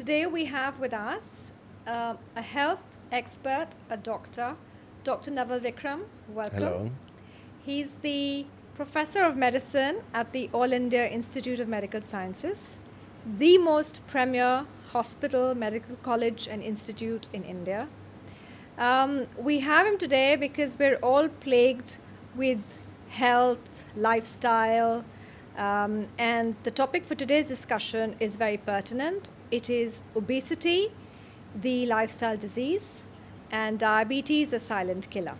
Today we have with us a health expert, a doctor, Dr. Naval Vikram. Welcome. Hello. He's the professor of medicine at the All India Institute of Medical Sciences, the most premier hospital, medical college, and institute in India. We have him today because we're all plagued with health, lifestyle, and the topic for today's discussion is very pertinent. It is obesity, the lifestyle disease, and diabetes, a silent killer.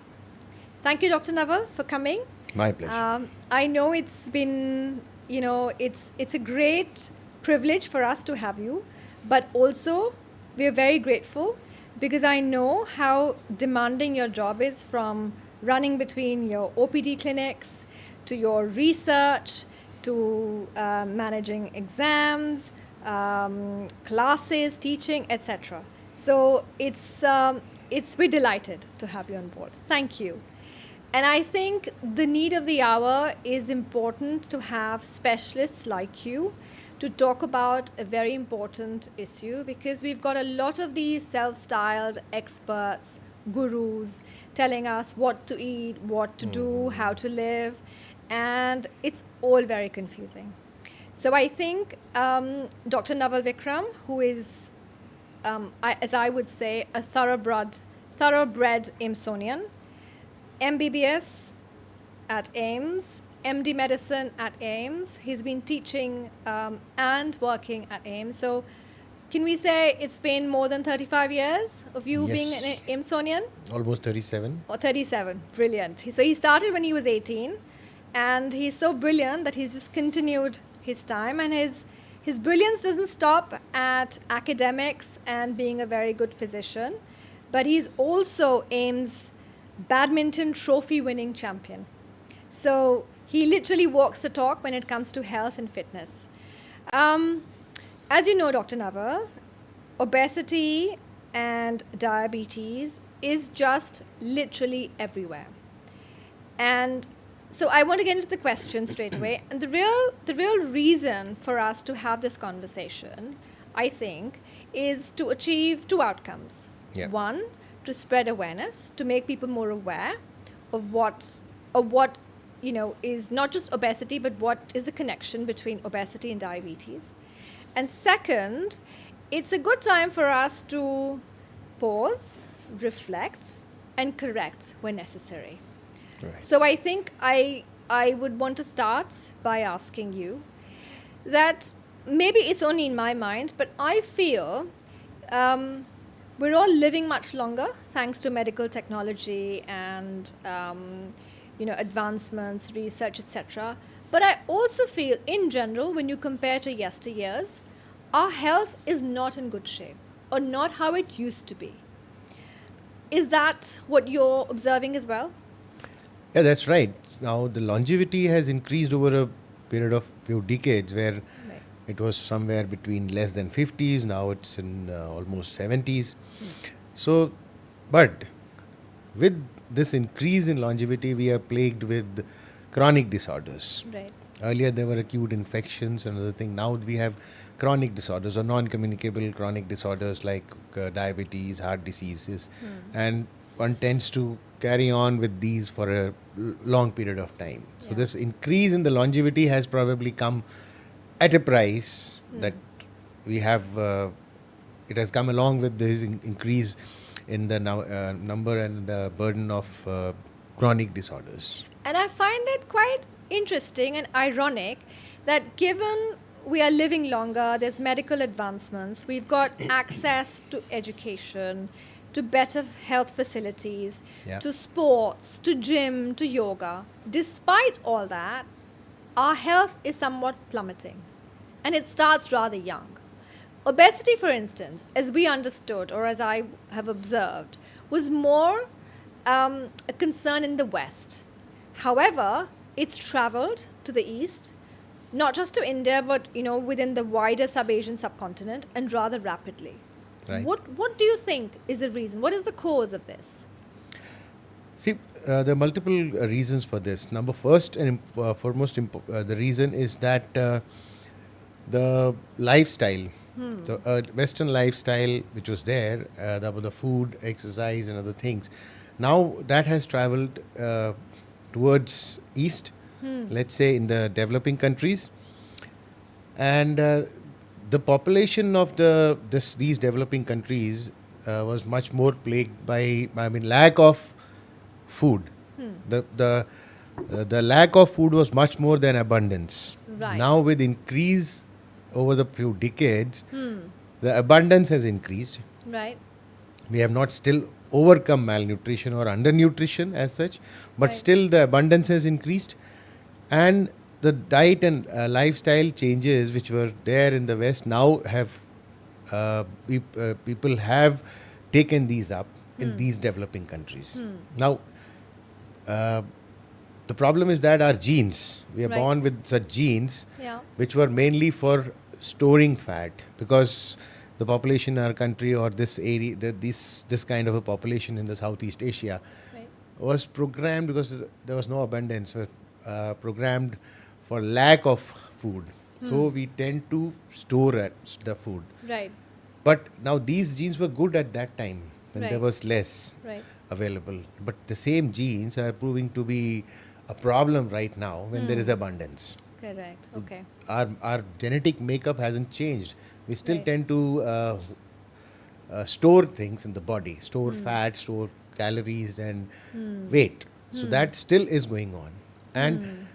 Thank you, Dr. Naval, for coming. My pleasure. I know it's been, it's a great privilege for us to have you, but also we're very grateful because I know how demanding your job is, from running between your OPD clinics to your research to managing exams, classes, teaching, etc. So we're delighted to have you on board. Thank you. And I think the need of the hour is important to have specialists like you to talk about a very important issue, because we've got a lot of these self-styled experts, gurus, telling us what to eat, what to do, how to live, and it's all very confusing. So I think Dr. Naval Vikram, who is, as I would say, a thoroughbred Amsonian, MBBS at AIMS, MD Medicine at AIMS. He's been teaching and working at AIMS. So can we say it's been more than 35 years of you Yes. being an Amsonian? Almost 37. Or 37. Brilliant. So he started when he was 18, and he's so brilliant that he's just continued his time, and his brilliance doesn't stop at academics and being a very good physician, but he's also AIMS badminton trophy winning champion. So he literally walks the talk when it comes to health and fitness. As you know, Dr. Naval, obesity and diabetes is just literally everywhere. And so I want to get into the question straight away. And the real reason for us to have this conversation, I think, is to achieve two outcomes. Yeah. One, to spread awareness, to make people more aware of what is not just obesity, but what is the connection between obesity and diabetes. And second, it's a good time for us to pause, reflect, and correct when necessary. Right. So I think I would want to start by asking you that, maybe it's only in my mind, but I feel we're all living much longer thanks to medical technology and advancements, research, etc. But I also feel, in general, when you compare to yesteryears, our health is not in good shape, or not how it used to be. Is that what you're observing as well? Yeah, that's right. Now the longevity has increased over a period of few decades, where Right. it was somewhere between less than 50s. Now it's in almost 70s. So, but with this increase in longevity, we are plagued with chronic disorders. Right. Earlier there were acute infections and other thing. Now we have chronic disorders or non-communicable chronic disorders like diabetes, heart diseases, and one tends to carry on with these for a long period of time. So Yeah. this increase in the longevity has probably come at a price that we have. It has come along with this increase in the number and burden of chronic disorders. And I find that quite interesting and ironic that, given we are living longer, there's medical advancements, we've got access to education, to better health facilities, Yeah. to sports, to gym, to yoga. Despite all that, our health is somewhat plummeting, and it starts rather young. Obesity, for instance, as we understood, or as I have observed, was more a concern in the West. However, it's traveled to the East, not just to India, but within the wider sub-Asian subcontinent, and rather rapidly. Right. What do you think is the reason? What is the cause of this? See, there are multiple reasons for this. Number first and foremost, the reason is that the lifestyle The Western lifestyle, which was there, the food, exercise, and other things, now that has traveled towards east, let's say in the developing countries, and the population of these developing countries was much more plagued by, lack of food. The lack of food was much more than abundance. Right. Now, with increase over the few decades, the abundance has increased. Right. We have not still overcome malnutrition or undernutrition as such, but Right. still the abundance has increased, and the diet and lifestyle changes which were there in the West now have people have taken these up in these developing countries. Now, uh, the problem is that our genes, we are Right. born with such genes Yeah. which were mainly for storing fat, because the population in our country, or this area, this kind of a population in the Southeast Asia, Right. was programmed, because there was no abundance, were programmed for lack of food. So we tend to store the food. Right. But now these genes were good at that time when there Right. was less Right. available. But the same genes are proving to be a problem right now when there is abundance. Correct. Okay. Our genetic makeup hasn't changed. We still Right. tend to store things in the body, store fat, store calories, and weight. So that still is going on. And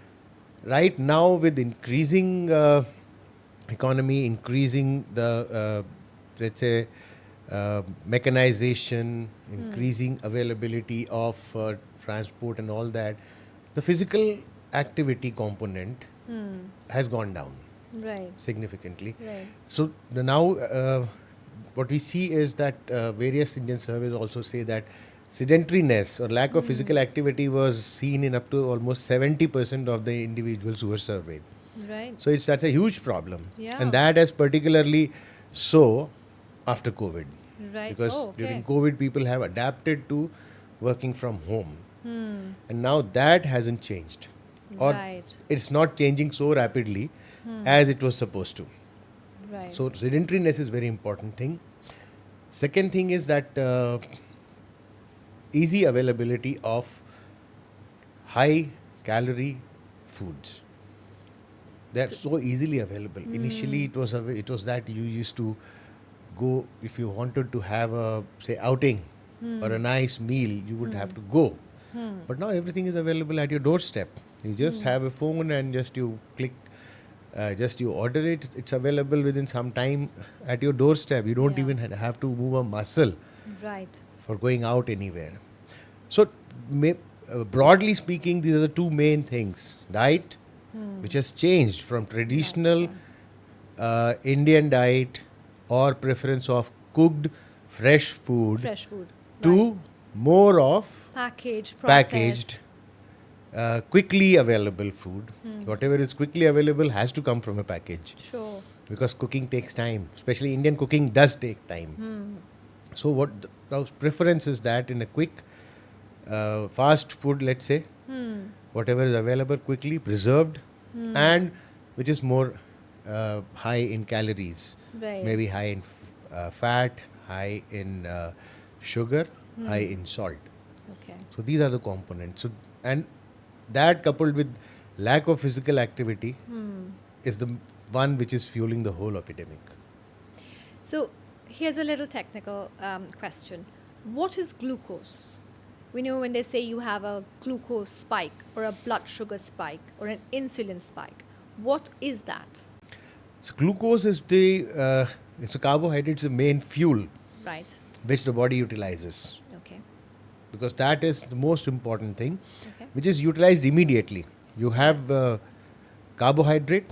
right now, with increasing economy, increasing the let's say mechanization, increasing availability of transport and all that, the physical activity component has gone down Right. significantly. Right. So now what we see is that various Indian surveys also say that sedentariness or lack of physical activity was seen in up to almost 70% of the individuals who were surveyed. Right. So that's a huge problem, Yeah. and that is particularly so after COVID, Right. because Oh, okay. during COVID people have adapted to working from home, and now that hasn't changed, or Right. it's not changing so rapidly as it was supposed to. Right. So sedentariness is very important thing. Second thing is that easy availability of high calorie foods. They're so easily available. Initially, it was that you used to go if you wanted to have a say outing or a nice meal, you would have to go. But now everything is available at your doorstep. You just have a phone and just you click, just you order it. It's available within some time at your doorstep. You don't Yeah. even have to move a muscle Right. for going out anywhere. So, broadly speaking, these are the two main things: diet, which has changed from traditional Lifestyle. Indian diet or preference of cooked, fresh food Fresh food. to Right. more of Packaged, packaged, processed. quickly available food. Whatever is quickly available has to come from a package, Sure. because cooking takes time. Especially Indian cooking does take time. So what those preference is that in a quick, fast food, let's say, whatever is available quickly, preserved, and which is more high in calories, Right. maybe high in fat, high in sugar, high in salt. Okay. So these are the components. So, and that coupled with lack of physical activity is the one which is fueling the whole epidemic. So here's a little technical question. What is glucose? We know when they say you have a glucose spike or a blood sugar spike or an insulin spike. What is that? So glucose is it's a carbohydrate, it's the main fuel Right. which the body utilizes, Okay. because that is the most important thing, Okay. which is utilized immediately. You have carbohydrate,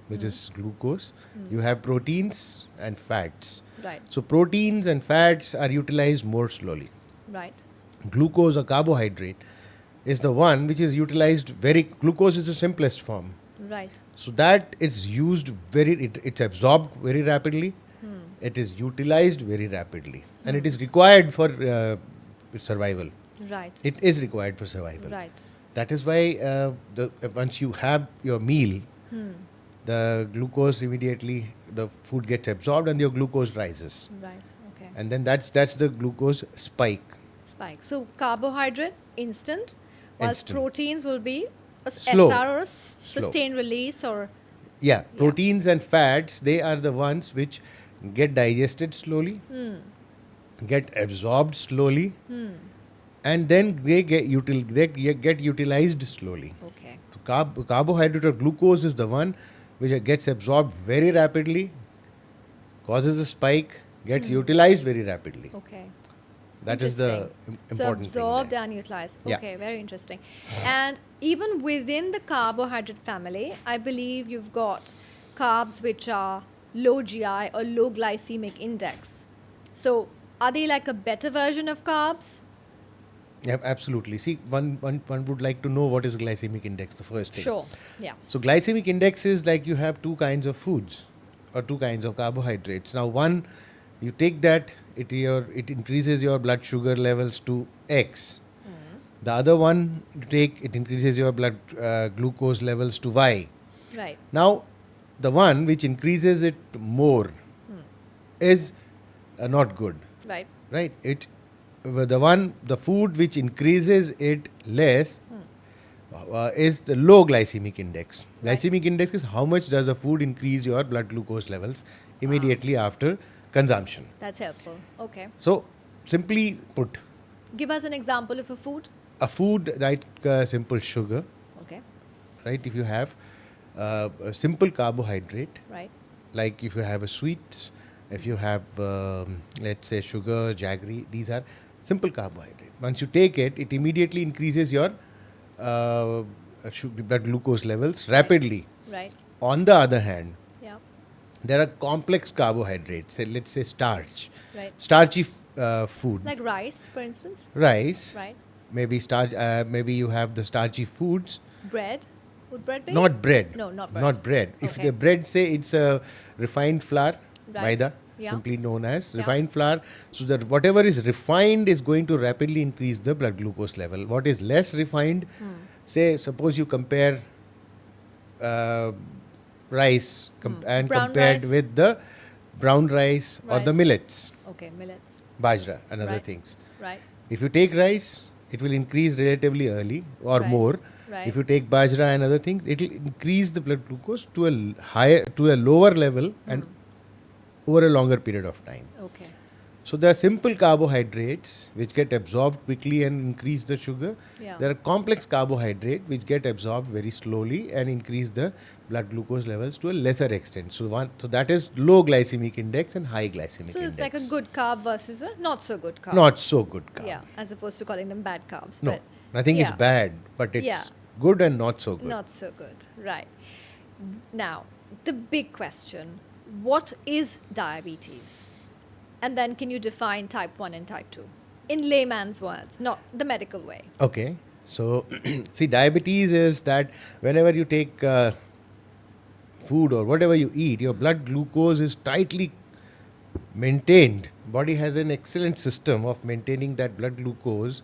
which is glucose. You have proteins and fats. Right. So proteins and fats are utilized more slowly. Right. Glucose or carbohydrate is the one which is utilized glucose is the simplest form. Right. So that it's used it's absorbed very rapidly. It is utilized very rapidly, and it is required for survival. Right. It is required for survival. Right. That is why once you have your meal, the glucose immediately, the food gets absorbed and your glucose rises. Right. Okay. And then that's the glucose spike. Spike. So carbohydrate instant, whilst Instant. proteins will be a Slow. SR or Slow. sustained release or Yeah, yeah. proteins and fats, they are the ones which get digested slowly, get absorbed slowly, and then they get utilized slowly. Okay. So carbohydrate or glucose is the one which gets absorbed very rapidly, causes a spike, gets utilized very rapidly. Okay. That is the So important thing. absorbed there. and utilized. Yeah. Okay, very interesting. And even within the carbohydrate family, I believe you've got carbs which are low GI or low glycemic index. So are they like a better version of carbs? Yeah, absolutely. See, one would like to know what is glycemic index, the first thing. Sure. Yeah. So glycemic index is like you have two kinds of foods or two kinds of carbohydrates. Now one, you take that, it increases your blood sugar levels to X. The other one you take, it increases your blood glucose levels to Y. Right. Now the one which increases it more is not good, Right. right? The food which increases it less is the low glycemic index. Right. Glycemic index is how much does a food increase your blood glucose levels immediately after consumption. That's helpful. Okay. So, simply put, Give us an example of a food. a food like simple sugar, Okay. right? If you have a simple carbohydrate, Right. like if you have a sweet, if you have, let's say, sugar, jaggery, these are simple carbohydrate. Once you take it, it immediately increases your blood glucose levels rapidly. Right. On the other hand, Yeah. there are complex carbohydrates, say, let's say starch, Right. starchy food, Like rice, for instance. rice, Right. maybe starch, maybe you have the starchy foods, Bread. Would bread be? not bread. No, not bread. Not bread. If Okay. the bread, say it's a refined flour, Right. maida, Yeah. simply known as Yeah. refined flour, so that whatever is refined is going to rapidly increase the blood glucose level. What is less refined, say, suppose you compare uh, rice and Brown compared rice. with the brown rice or the Right. millets, Okay, millets. bajra and other Right. things. Right. If you take rice, it will increase relatively early or Right. more. Right. If you take bajra and other things, it will increase the blood glucose to a lower level and over a longer period of time. Okay. So there are simple carbohydrates which get absorbed quickly and increase the sugar. Yeah. There are complex carbohydrates which get absorbed very slowly and increase the blood glucose levels to a lesser extent. So that is low glycemic index and high glycemic So index. it's like a good carb versus a not so good carb. Not so good carb. Yeah, as opposed to calling them bad carbs. No, But nothing is yeah. bad, but it's Yeah. good and not so good. not so good. Right. Now, the big question, what is diabetes? And then can you define type 1 and type 2? In layman's words, not the medical way. Okay. So, see, diabetes is that whenever you take food or whatever you eat, your blood glucose is tightly maintained. Body has an excellent system of maintaining that blood glucose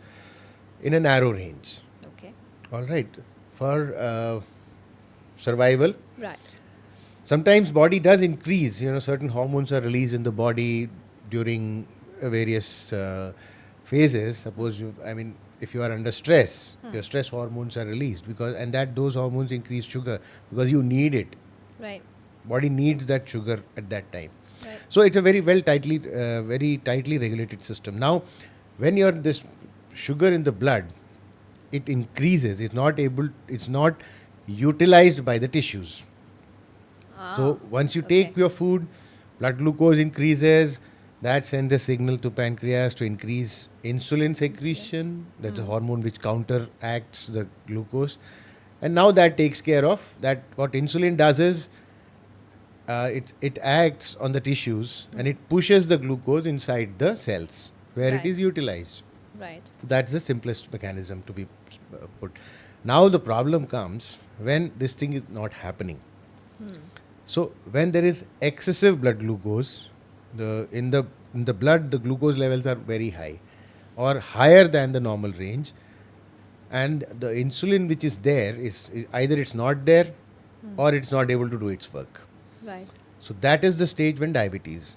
in a narrow range. Okay. All right. For survival, Right. sometimes body does increase. Certain hormones are released in the body during various phases. Suppose if you are under stress, your stress hormones are released and those hormones increase sugar because you need it. Right. Body needs that sugar at that time. Right. So it's a very tightly regulated system. Now, when you're this sugar in the blood, it increases. It's not utilized by the tissues. So once you take okay. your food, blood glucose increases. That sends a signal to pancreas to increase insulin secretion. That's a hormone which counteracts the glucose. And now that takes care of that. What insulin does is it acts on the tissues and it pushes the glucose inside the cells where Right. it is utilized. Right. So that's the simplest mechanism to be put. Now the problem comes when this thing is not happening. So when there is excessive blood glucose, in the blood the glucose levels are very high or higher than the normal range, and the insulin which is there is either it's not there or it's not able to do its work. Right. So that is the stage when diabetes.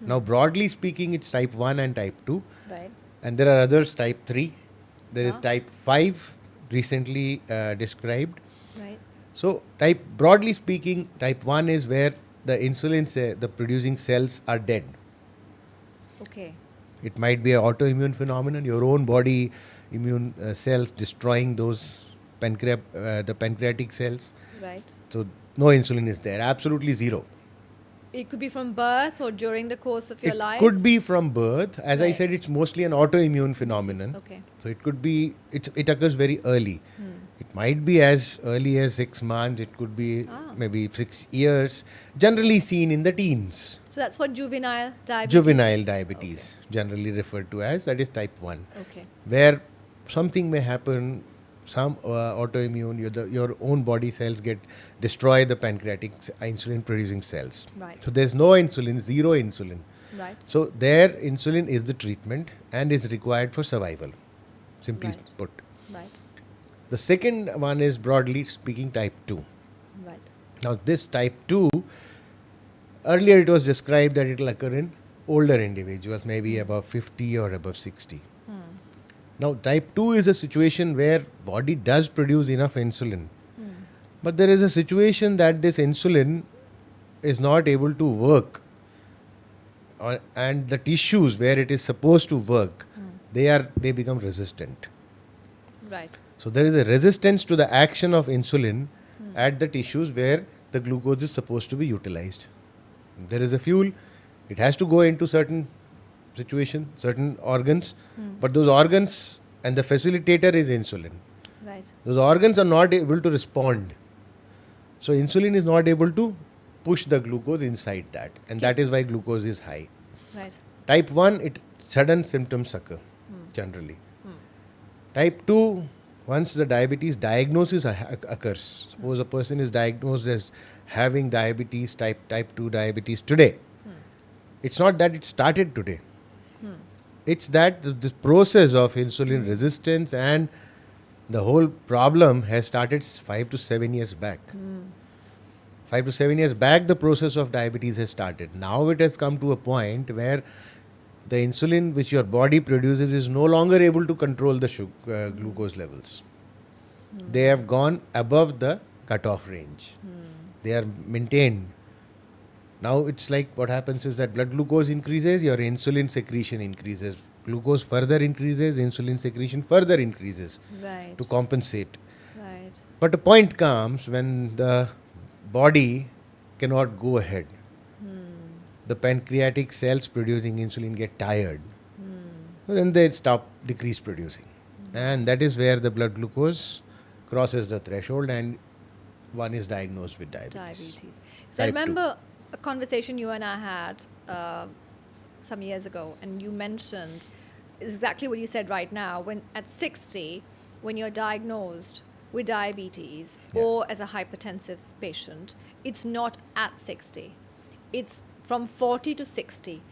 Now, broadly speaking, it's type 1 and type 2. Right. And there are others, type 3. There is Yeah. type 5, recently described. Right. So, broadly speaking, type 1 is where the insulin, the producing cells are dead. Okay. It might be an autoimmune phenomenon, your own body immune cells destroying those the pancreatic cells. Right. So, no insulin is there, absolutely zero. It could be from birth or during the course of your It life. could be from birth. As I Right. said, it's mostly an autoimmune phenomenon. Okay. So it could be, it occurs very early. It might be as early as 6 months. It could be maybe 6 years. Generally seen in the teens. So that's what juvenile diabetes. Juvenile diabetes, generally referred to as, that is type 1. Okay. Where something may happen, some autoimmune, your own body cells destroy the pancreatic insulin producing cells. Right. So there's no insulin, zero insulin. Right. So there insulin is the treatment and is required for survival, simply Right. put. Right. The second one is, broadly speaking, type 2. Right. Now this type 2, earlier it was described that it will occur in older individuals, maybe above 50 or above 60. Now type 2 is a situation where body does produce enough insulin, but there is a situation that this insulin is not able to work, and the tissues where it is supposed to work, they become resistant. Right. So there is a resistance to the action of insulin at the tissues where the glucose is supposed to be utilized. There is a fuel, it has to go into certain situation, certain organs, but those organs and the facilitator is insulin. Right. Those organs are not able to respond. So insulin is not able to push the glucose inside that, and that is why glucose is high. Right. Type 1, sudden symptoms occur generally. Type 2, once the diabetes diagnosis occurs, suppose a person is diagnosed as having diabetes, type 2 diabetes today. It's not that it started today. It's that this process of insulin resistance and the whole problem has started 5 to 7 years back. 5 to 7 years back, the process of diabetes has started. Now it has come to a point where the insulin which your body produces is no longer able to control the glucose levels. They have gone above the cutoff range. They are maintained. Now it's like what happens is that blood glucose increases, your insulin secretion increases. Glucose further increases, insulin secretion further increases Right. to compensate. Right. But a point comes when the body cannot go ahead. The pancreatic cells producing insulin get tired. Then they decrease producing. And that is where the blood glucose crosses the threshold and one is diagnosed with diabetes. Diabetes. So I Type 2. remember a conversation you and I had some years ago, and you mentioned exactly what you said right now. When at 60, when you're diagnosed with diabetes or as a hypertensive patient, it's not at 60. It's from 40 to 60.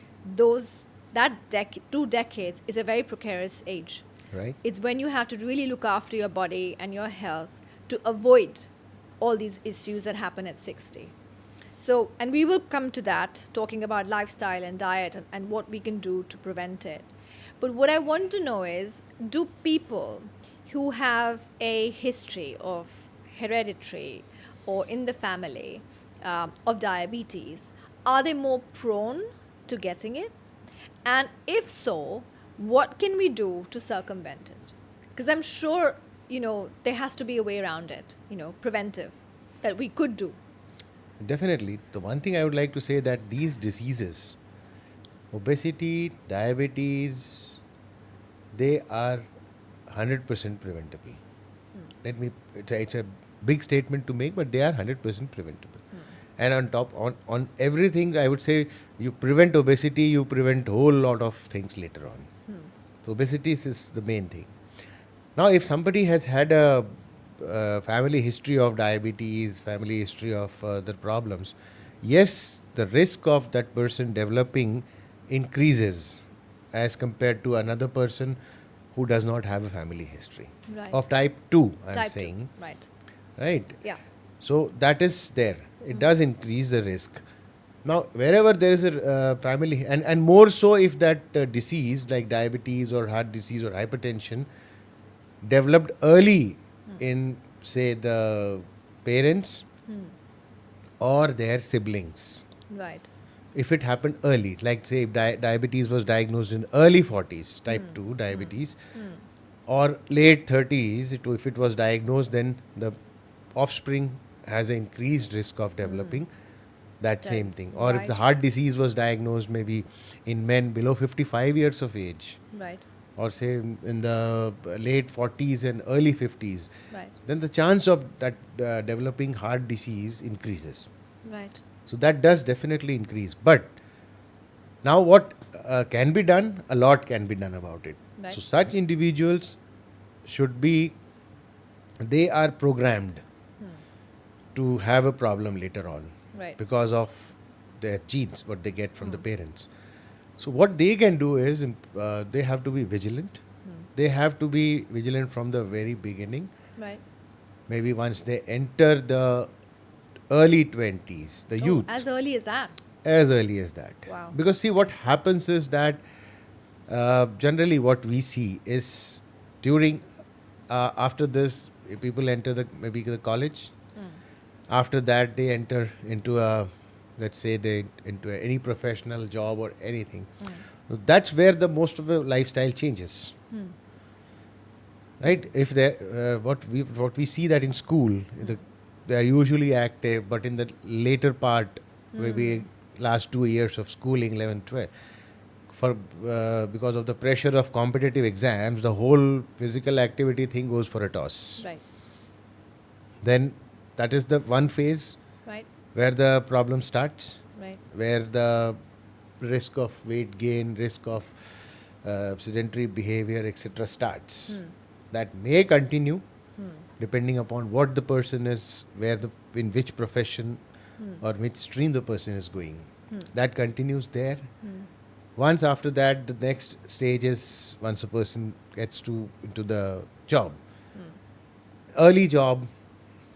That 2 decades is a very precarious age. Right? It's when you have to really look after your body and your health to avoid all these issues that happen at 60. So, and we will come to that, talking about lifestyle and diet and what we can do to prevent it. But what I want to know is, do people who have a history of hereditary or in the family of diabetes, are they more prone to getting it? And if so, what can we do to circumvent it? Because I'm sure, there has to be a way around it, preventive, that we could do. Definitely. The one thing I would like to say that these diseases, obesity, diabetes, they are 100% preventable. It's a big statement to make, but they are 100% preventable. And on everything, I would say you prevent obesity, you prevent a whole lot of things later on. So obesity is the main thing. Now, if somebody has had a family history of diabetes, family history of other problems, yes, the risk of that person developing increases as compared to another person who does not have a family history. Right. Of type 2, I'm Type 2. saying. Right. Right? Yeah. So that is there. It does increase the risk. Now, wherever there is a family, and more so if that disease like diabetes or heart disease or hypertension developed early in, say, the parents or their siblings. Right. If it happened early, like say if diabetes was diagnosed in early 40s, type 2 diabetes, or late 30s, if it was diagnosed, then the offspring has an increased risk of developing that same thing. Or if the Right. heart disease was diagnosed maybe in men below 55 years of age, Right. or say in the late 40s and early 50s, Right. then the chance of that developing heart disease increases. Right. So that does definitely increase. But now what can be done? A lot can be done about it. Right. So such individuals should be, they are programmed to have a problem later on Right. because of their genes, what they get from the parents. So what they can do is they have to be vigilant. They have to be vigilant from the very beginning. Right. Maybe once they enter the early 20s, the youth, As early as that. as early as that. Wow. Because see, what happens is that generally what we see is during, after this, people enter maybe the college. After that, they enter into a, let's say they into any professional job or anything. So that's where the most of the lifestyle changes. Right? If they what we see that in school, they are usually active, but in the later part, maybe last 2 years of schooling, 11, 12, for because of the pressure of competitive exams, the whole physical activity thing goes for a toss. Right. Then that is the one phase Right. where the problem starts, Right. where the risk of weight gain, risk of sedentary behavior, etc. starts. That may continue depending upon what the person is, in which profession or which stream the person is going. That continues there. Once after that, the next stage is once a person gets into the job. Early job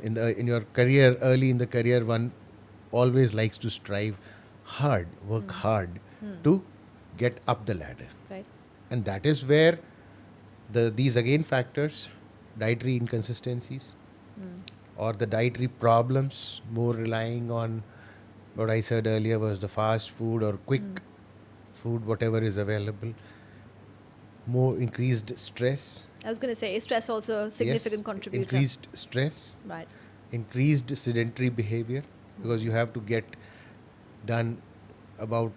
in your career, early in the career, one always likes to strive hard, work hard to get up the ladder. Right. And that is where these again factors, dietary inconsistencies or the dietary problems, more relying on what I said earlier was the fast food or quick food, whatever is available, more increased stress. I was going to say, is stress also a significant Yes, contributor? increased stress, Right. increased sedentary behavior, because you have to get done about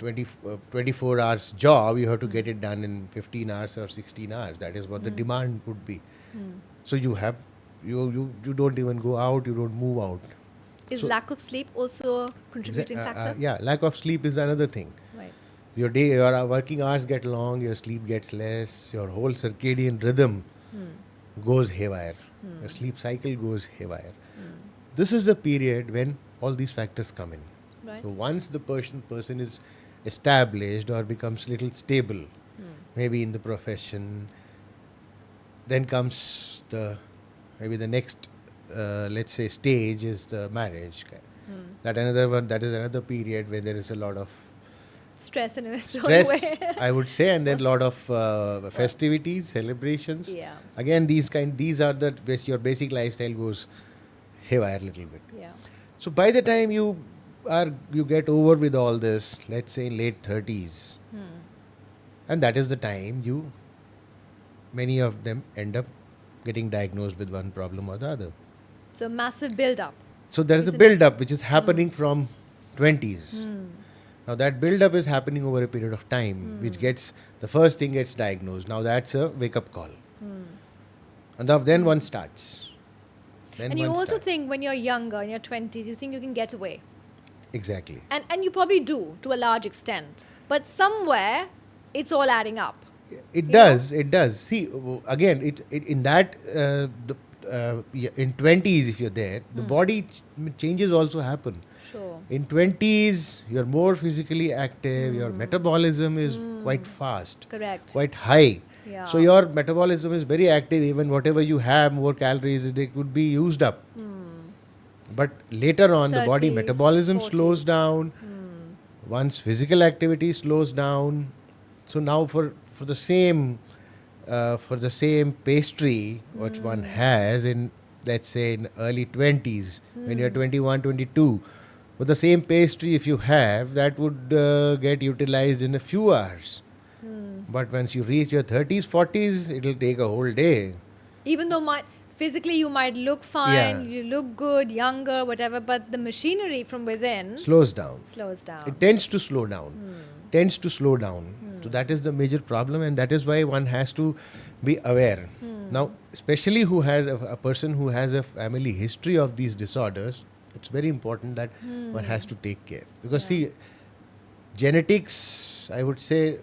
24 hours job, you have to get it done in 15 hours or 16 hours. That is what the demand would be. So you don't even go out, you don't move out. Is So- lack of sleep also a contributing factor? Yeah, lack of sleep is another thing. Right. Your working hours get long, your sleep gets less, your whole circadian rhythm goes haywire, your sleep cycle goes haywire. This is the period when all these factors come in. Right. So once the person is established or becomes little stable, maybe in the profession, then comes maybe the next let's say stage is the marriage. That is another period where there is a lot of Stress in its own stress, way. I would say, and then a lot of festivities, celebrations. Yeah. Again, these are your basic lifestyle goes haywire a little bit. Yeah. So by the time you get over with all this, let's say in late 30s, and that is the time many of them end up getting diagnosed with one problem or the other. So massive build up. So there is a Isn't it? build up which is happening from 20s. Now that build up is happening over a period of time, which the first thing gets diagnosed. Now that's a wake up call. And then one starts. And you also think when you're younger, in your 20s, you think you can get away. Exactly. And you probably do to a large extent. But somewhere, it's all adding up. It does. It does. See, again, in that in 20s, if you're there, the body changes also happen. Sure. In 20s, you're more physically active. Your metabolism is quite fast, Correct. quite high. Yeah. So your metabolism is very active. Even whatever you have, more calories, it could be used up. But later on, the body 30s, metabolism slows 40s. down. Once physical activity slows down, so now for the same pastry which one has in, let's say, in early 20s, when you're 21, 22, for the same pastry if you have, that would get utilized in a few hours. But once you reach your 30s, 40s, it'll take a whole day. Even though physically you might look fine, Yeah, you look good, younger, whatever, but the machinery from within slows down. slows down. It tends to slow down. Tends to slow down. So that is the major problem, and that is why one has to be aware. Now, especially who has a person who has a family history of these disorders, it's very important that one has to take care, because see, genetics, I would say,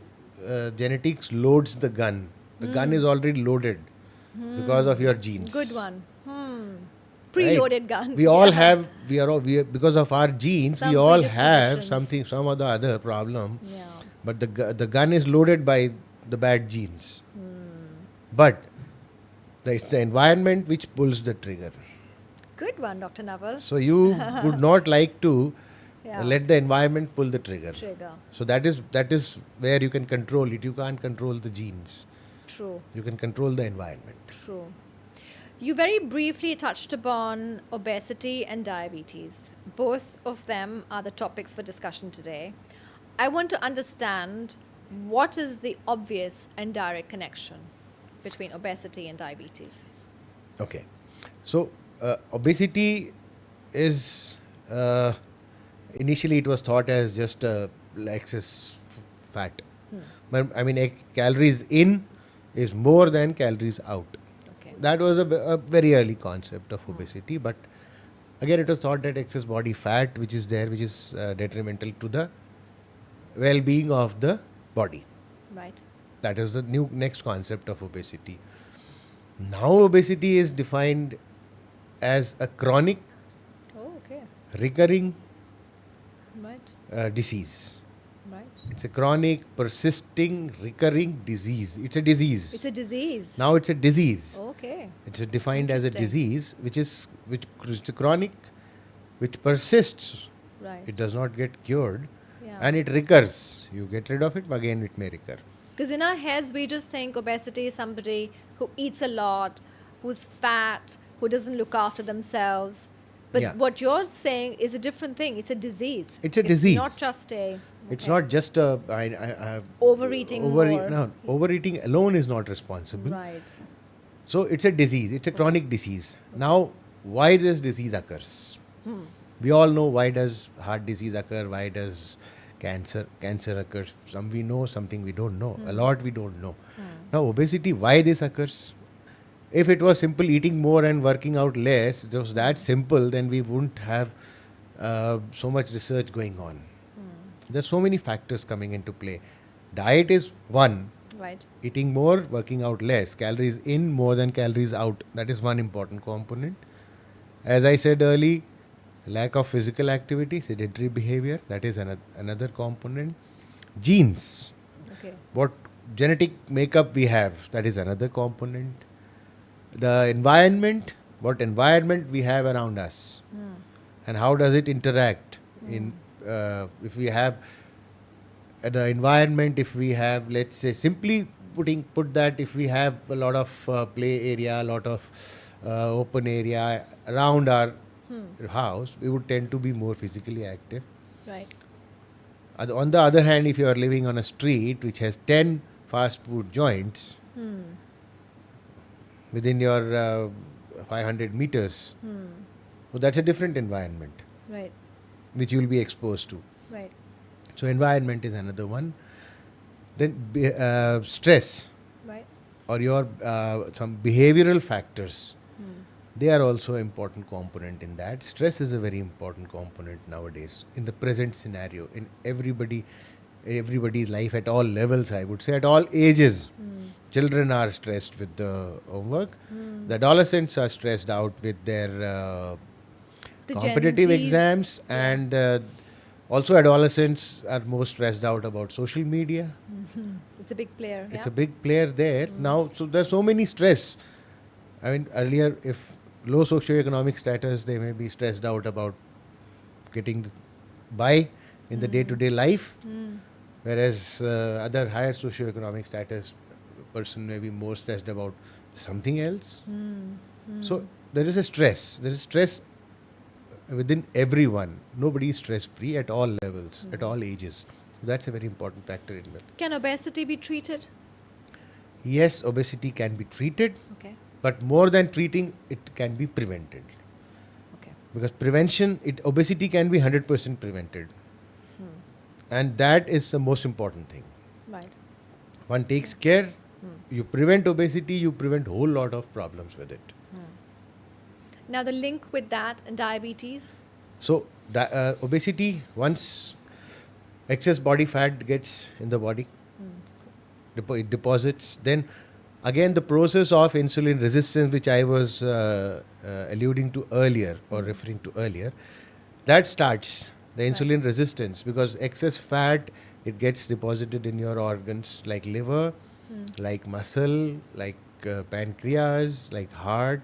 genetics loads the gun. The gun is already loaded because of your genes. Good one. Right? Preloaded gun. We all Yeah. have, because of our genes, Some we all have predispositions. some or the other problem. Yeah. But the gun is loaded by the bad genes. But it's the environment which pulls the trigger. Good one, Dr. Naval. So you would not like to Yeah. let the environment pull the trigger. Trigger. So that is where you can control it. You can't control the genes. True. You can control the environment. True. You very briefly touched upon obesity and diabetes. Both of them are the topics for discussion today. I want to understand what is the obvious and direct connection between obesity and diabetes. Okay. So obesity is, initially it was thought as just excess fat. But I mean, calories in is more than calories out. Okay. That was a very early concept of obesity. But again, it was thought that excess body fat, which is there, which is detrimental to the well-being of the body. Right. That is the next concept of obesity. Now obesity is defined as a chronic, Oh, okay. recurring Right. disease. Right. It's a chronic, persisting, recurring disease. It's a disease. It's a disease. Now it's a disease. Okay. It's defined as a Interesting. disease, which is chronic, which persists. Right. It does not get cured, Yeah. and it recurs. You get rid of it, again it may recur. Because in our heads, we just think obesity is somebody who eats a lot, who's fat, who doesn't look after themselves. But Yeah. what you're saying is a different thing. It's a disease. It's a disease. Not just a. It's okay. not just a Overeating more. No, overeating alone is not responsible. Right. So it's a disease. It's a chronic disease. Now, why this disease occurs? We all know why does heart disease occur. Why does cancer occurs? Some we know, something we don't know. A lot we don't know. Now, obesity, why this occurs? If it was simple eating more and working out less, it was that simple, then we wouldn't have so much research going on. There's so many factors coming into play. Diet is one. Right. Eating more, working out less. Calories in more than calories out. That is one important component. As I said earlier, lack of physical activity, sedentary behavior. That is another component. Genes. Okay. What genetic makeup we have. That is another component. The environment. What environment we have around us. And how does it interact in if we have the environment, if we have, let's say, simply put that, if we have a lot of play area, a lot of open area around our house, we would tend to be more physically active. Right. On the other hand, if you are living on a street which has 10 fast food joints within your 500 meters, well, that's a different environment Right. which you will be exposed to. Right. So environment is another one. Then stress Right. or your some behavioral factors, they are also important component in that. Stress is a very important component nowadays in the present scenario, in everybody's life at all levels, I would say, at all ages. Children are stressed with the homework. The adolescents are stressed out with their The Gen competitive Zs. exams, Yeah. and also adolescents are more stressed out about social media. It's a big player. It's yeah? a big player there now. So there's so many stress. I mean, earlier, if low socioeconomic status, they may be stressed out about getting by in the day-to-day life, whereas other higher socioeconomic status person may be more stressed about something else. So there is a stress. There is stress within everyone. Nobody is stress-free at all levels, at all ages. That's a very important factor in that. Can obesity be treated? Yes, obesity can be treated, Okay. but more than treating, it can be prevented. Okay. Because prevention, obesity can be 100% prevented. And that is the most important thing. Right. One takes care, you prevent obesity, you prevent whole lot of problems with it. Now the link with that and diabetes. So, obesity, once excess body fat gets in the body, it deposits, then again the process of insulin resistance, which I was alluding to earlier or referring to earlier, that starts the insulin resistance, because excess fat, it gets deposited in your organs like liver, like muscle, like pancreas, like heart.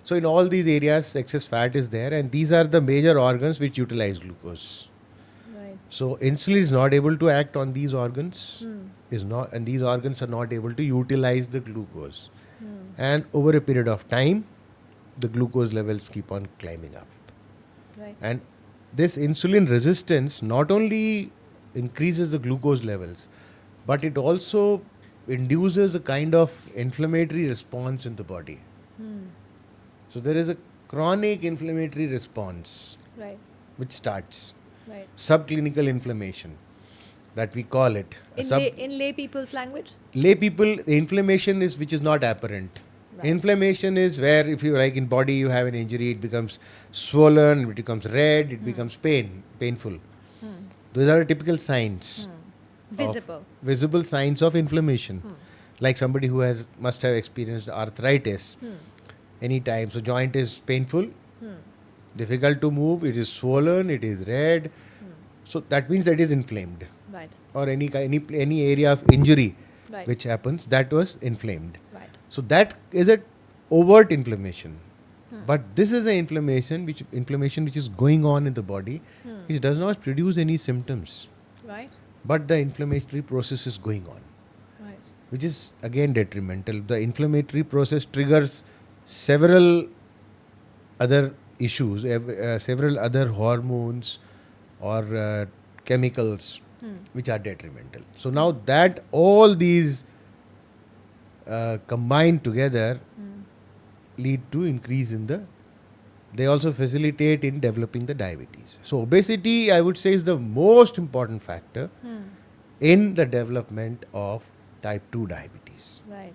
So in all these areas excess fat is there, and these are the major organs which utilize glucose. Right. So insulin is not able to act on these organs, and these organs are not able to utilize the glucose. And over a period of time, the glucose levels keep on climbing up. Right. And this insulin resistance not only increases the glucose levels, but it also induces a kind of inflammatory response in the body. So there is a chronic inflammatory response Right. which starts. Right. Subclinical inflammation, that we call it. In lay people's language. Lay people, the inflammation is which is not apparent. Right. Inflammation is where, if you like, in body you have an injury, it becomes swollen, it becomes red, it becomes painful. Those are typical signs. Visible signs of inflammation. Like somebody who must have experienced arthritis any time. So joint is painful, difficult to move, it is swollen, it is red. So that means that it is inflamed. Right. Or any area of injury Right. which happens, that was inflamed. Right. So that is a overt inflammation. But this is an inflammation which is going on in the body, which does not produce any symptoms. Right. But the inflammatory process is going on, Right. which is again detrimental. The inflammatory process triggers several other issues, several other hormones or chemicals which are detrimental. So now that all these combined together lead to increase in they also facilitate in developing the diabetes. So obesity, I would say, is the most important factor in the development of type 2 diabetes. Right.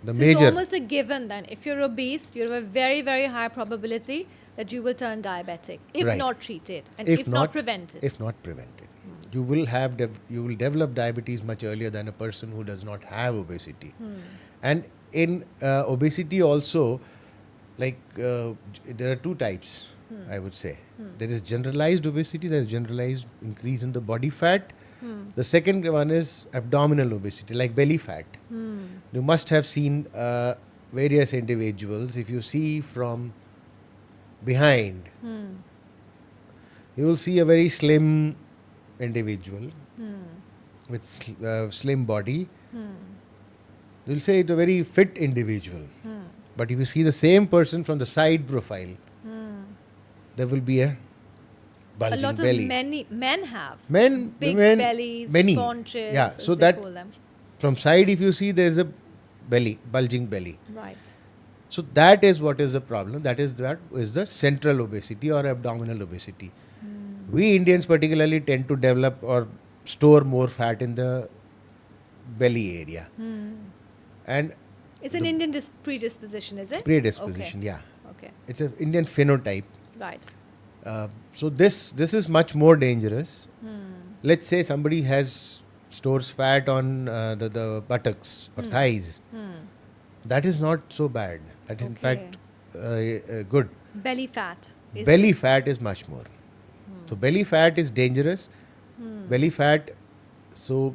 The So major. it's almost a given then. If you're obese, you have a very, very high probability that you will turn diabetic if Right. not treated and if not prevented. If not prevented. You will you will develop diabetes much earlier than a person who does not have obesity. And in obesity also, like there are two types, I would say. There is generalized obesity, there is generalized increase in the body fat. The second one is abdominal obesity, like belly fat. You must have seen various individuals. If you see from behind, you will see a very slim individual with slim body. You will say it's a very fit individual. But if you see the same person from the side profile, there will be a bulging a lot belly. of men have Men, big women, bellies, many. paunches, Yeah, as so they that call them. from side, if you see, there is a belly, bulging belly. Right. So that is what is the problem. That is the central obesity or abdominal obesity. We Indians particularly tend to develop or store more fat in the belly area. And It's an Indian predisposition, is it? predisposition, yeah. Okay. It's an Indian phenotype. Right. So this is much more dangerous. Let's say somebody stores fat on the buttocks or thighs. That is not so bad. That is in fact good. Belly fat. Belly fat is much more. So belly fat is dangerous. Belly fat. So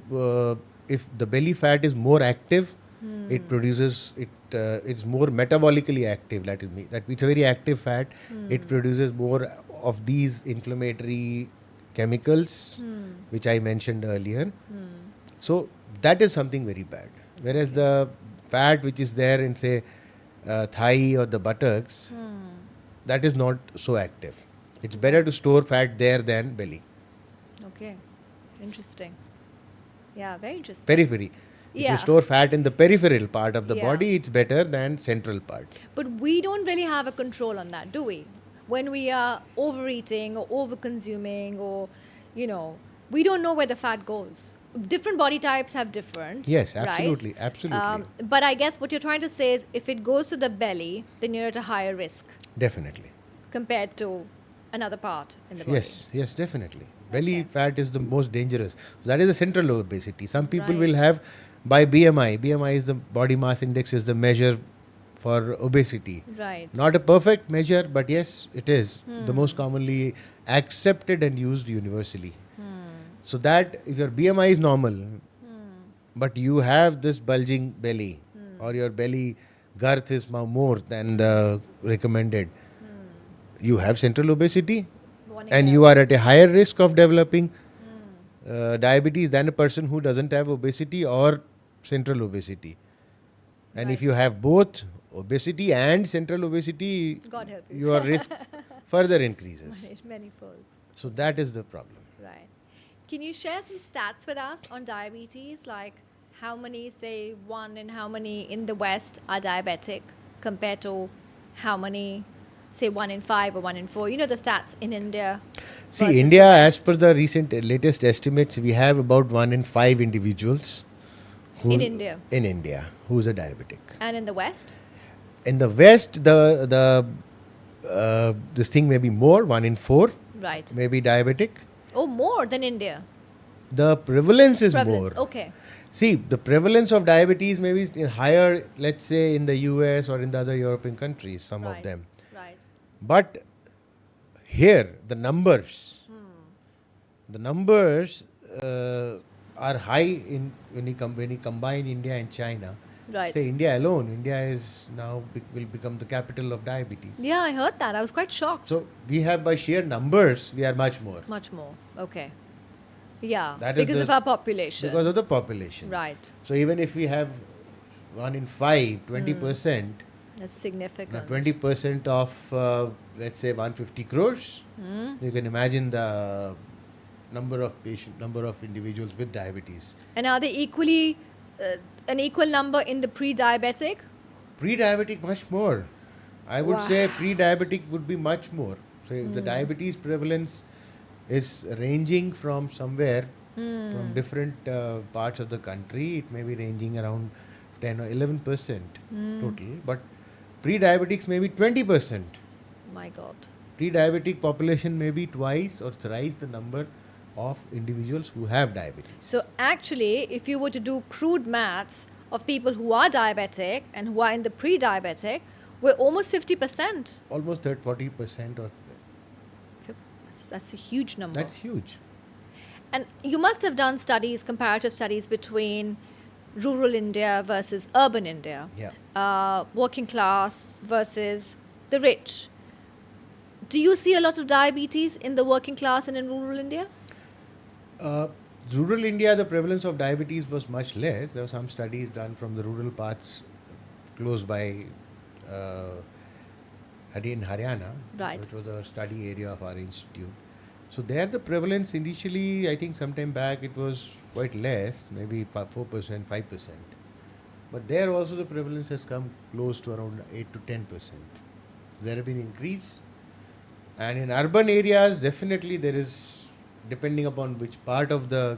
if the belly fat is more active, It produces it. It's more metabolically active. That it's a very active fat. It produces more of these inflammatory chemicals, which I mentioned earlier. So that is something very bad. Whereas the fat which is there in say thigh or the buttocks, that is not so active. It's better to store fat there than belly. Okay. Interesting. Yeah, very interesting. Periphery. If you Yeah. store fat in the peripheral part of the Yeah. body, it's better than central part. But we don't really have a control on that, do we? When we are overeating or over consuming, or, we don't know where the fat goes. Different body types have different. Yes, right? absolutely, absolutely. But I guess what you're trying to say is if it goes to the belly, then you're at a higher risk Definitely. compared to another part in the body. Yes, definitely. Belly fat is the most dangerous. That is the central obesity. Some people will Right. have by BMI. BMI is the body mass index, is the measure for obesity. Right. Not a perfect measure, but yes, it is the most commonly accepted and used universally. So that if your BMI is normal, but you have this bulging belly, or your belly girth is more than the recommended, you have central obesity, Warning and bell. you are at a higher risk of developing diabetes than a person who doesn't have obesity or central obesity. And if Right. you have both obesity and central obesity, God help you. your risk further increases. Many folds. So that is the problem. Right. Can you share some stats with us on diabetes? Like how many, say, one and how many in the West are diabetic compared to how many, say, 1 in 5 or 1 in 4? You know the stats in India. versus See, the India, as West. per the recent latest estimates, we have about 1 in 5 individuals In India. in India who's a diabetic. And in the West? In the West, the this thing may be more, 1 in 4 Right. may be diabetic. Oh, more than India. The prevalence is Prevalence. more. Okay. See, the prevalence of diabetes may be higher, let's say, in the US or in the other European countries, some of Right. them. Right. But here, the numbers are high in when you combine India and China. Right. Say India alone, India is now will become the capital of diabetes. Yeah, I heard that. I was quite shocked. So we have, by sheer numbers, we are much more Much more. Okay. Yeah. That is because the- of our population. because of the population. Right. So even if we have 1 in 5, 20%, That's significant. 20% of let's say 150 crores, you can imagine the number of individuals with diabetes. And are they equally an equal number in the pre-diabetic? Pre-diabetic much more. I would say pre-diabetic would be much more. So the diabetes prevalence is ranging from somewhere from different parts of the country. It may be ranging around 10 or 11% total, but pre-diabetics may be 20%. My God. Pre-diabetic population may be twice or thrice the number of individuals who have diabetes. So actually, if you were to do crude maths of people who are diabetic and who are in the pre-diabetic, we're almost 50%. Almost 40% or That's a huge number. that's huge. And you must have done studies, comparative studies between rural India versus urban India. Yeah. Working class versus the rich. Do you see a lot of diabetes in the working class and in rural India? Rural India, the prevalence of diabetes was much less. There were some studies done from the rural parts close by in Haryana, Right. which was a study area of our institute. So there the prevalence initially, I think sometime back, it was quite less, maybe 4%, 5%. But there also the prevalence has come close to around 8 to 10%. There have been increase. And in urban areas, definitely there is, depending upon which part of the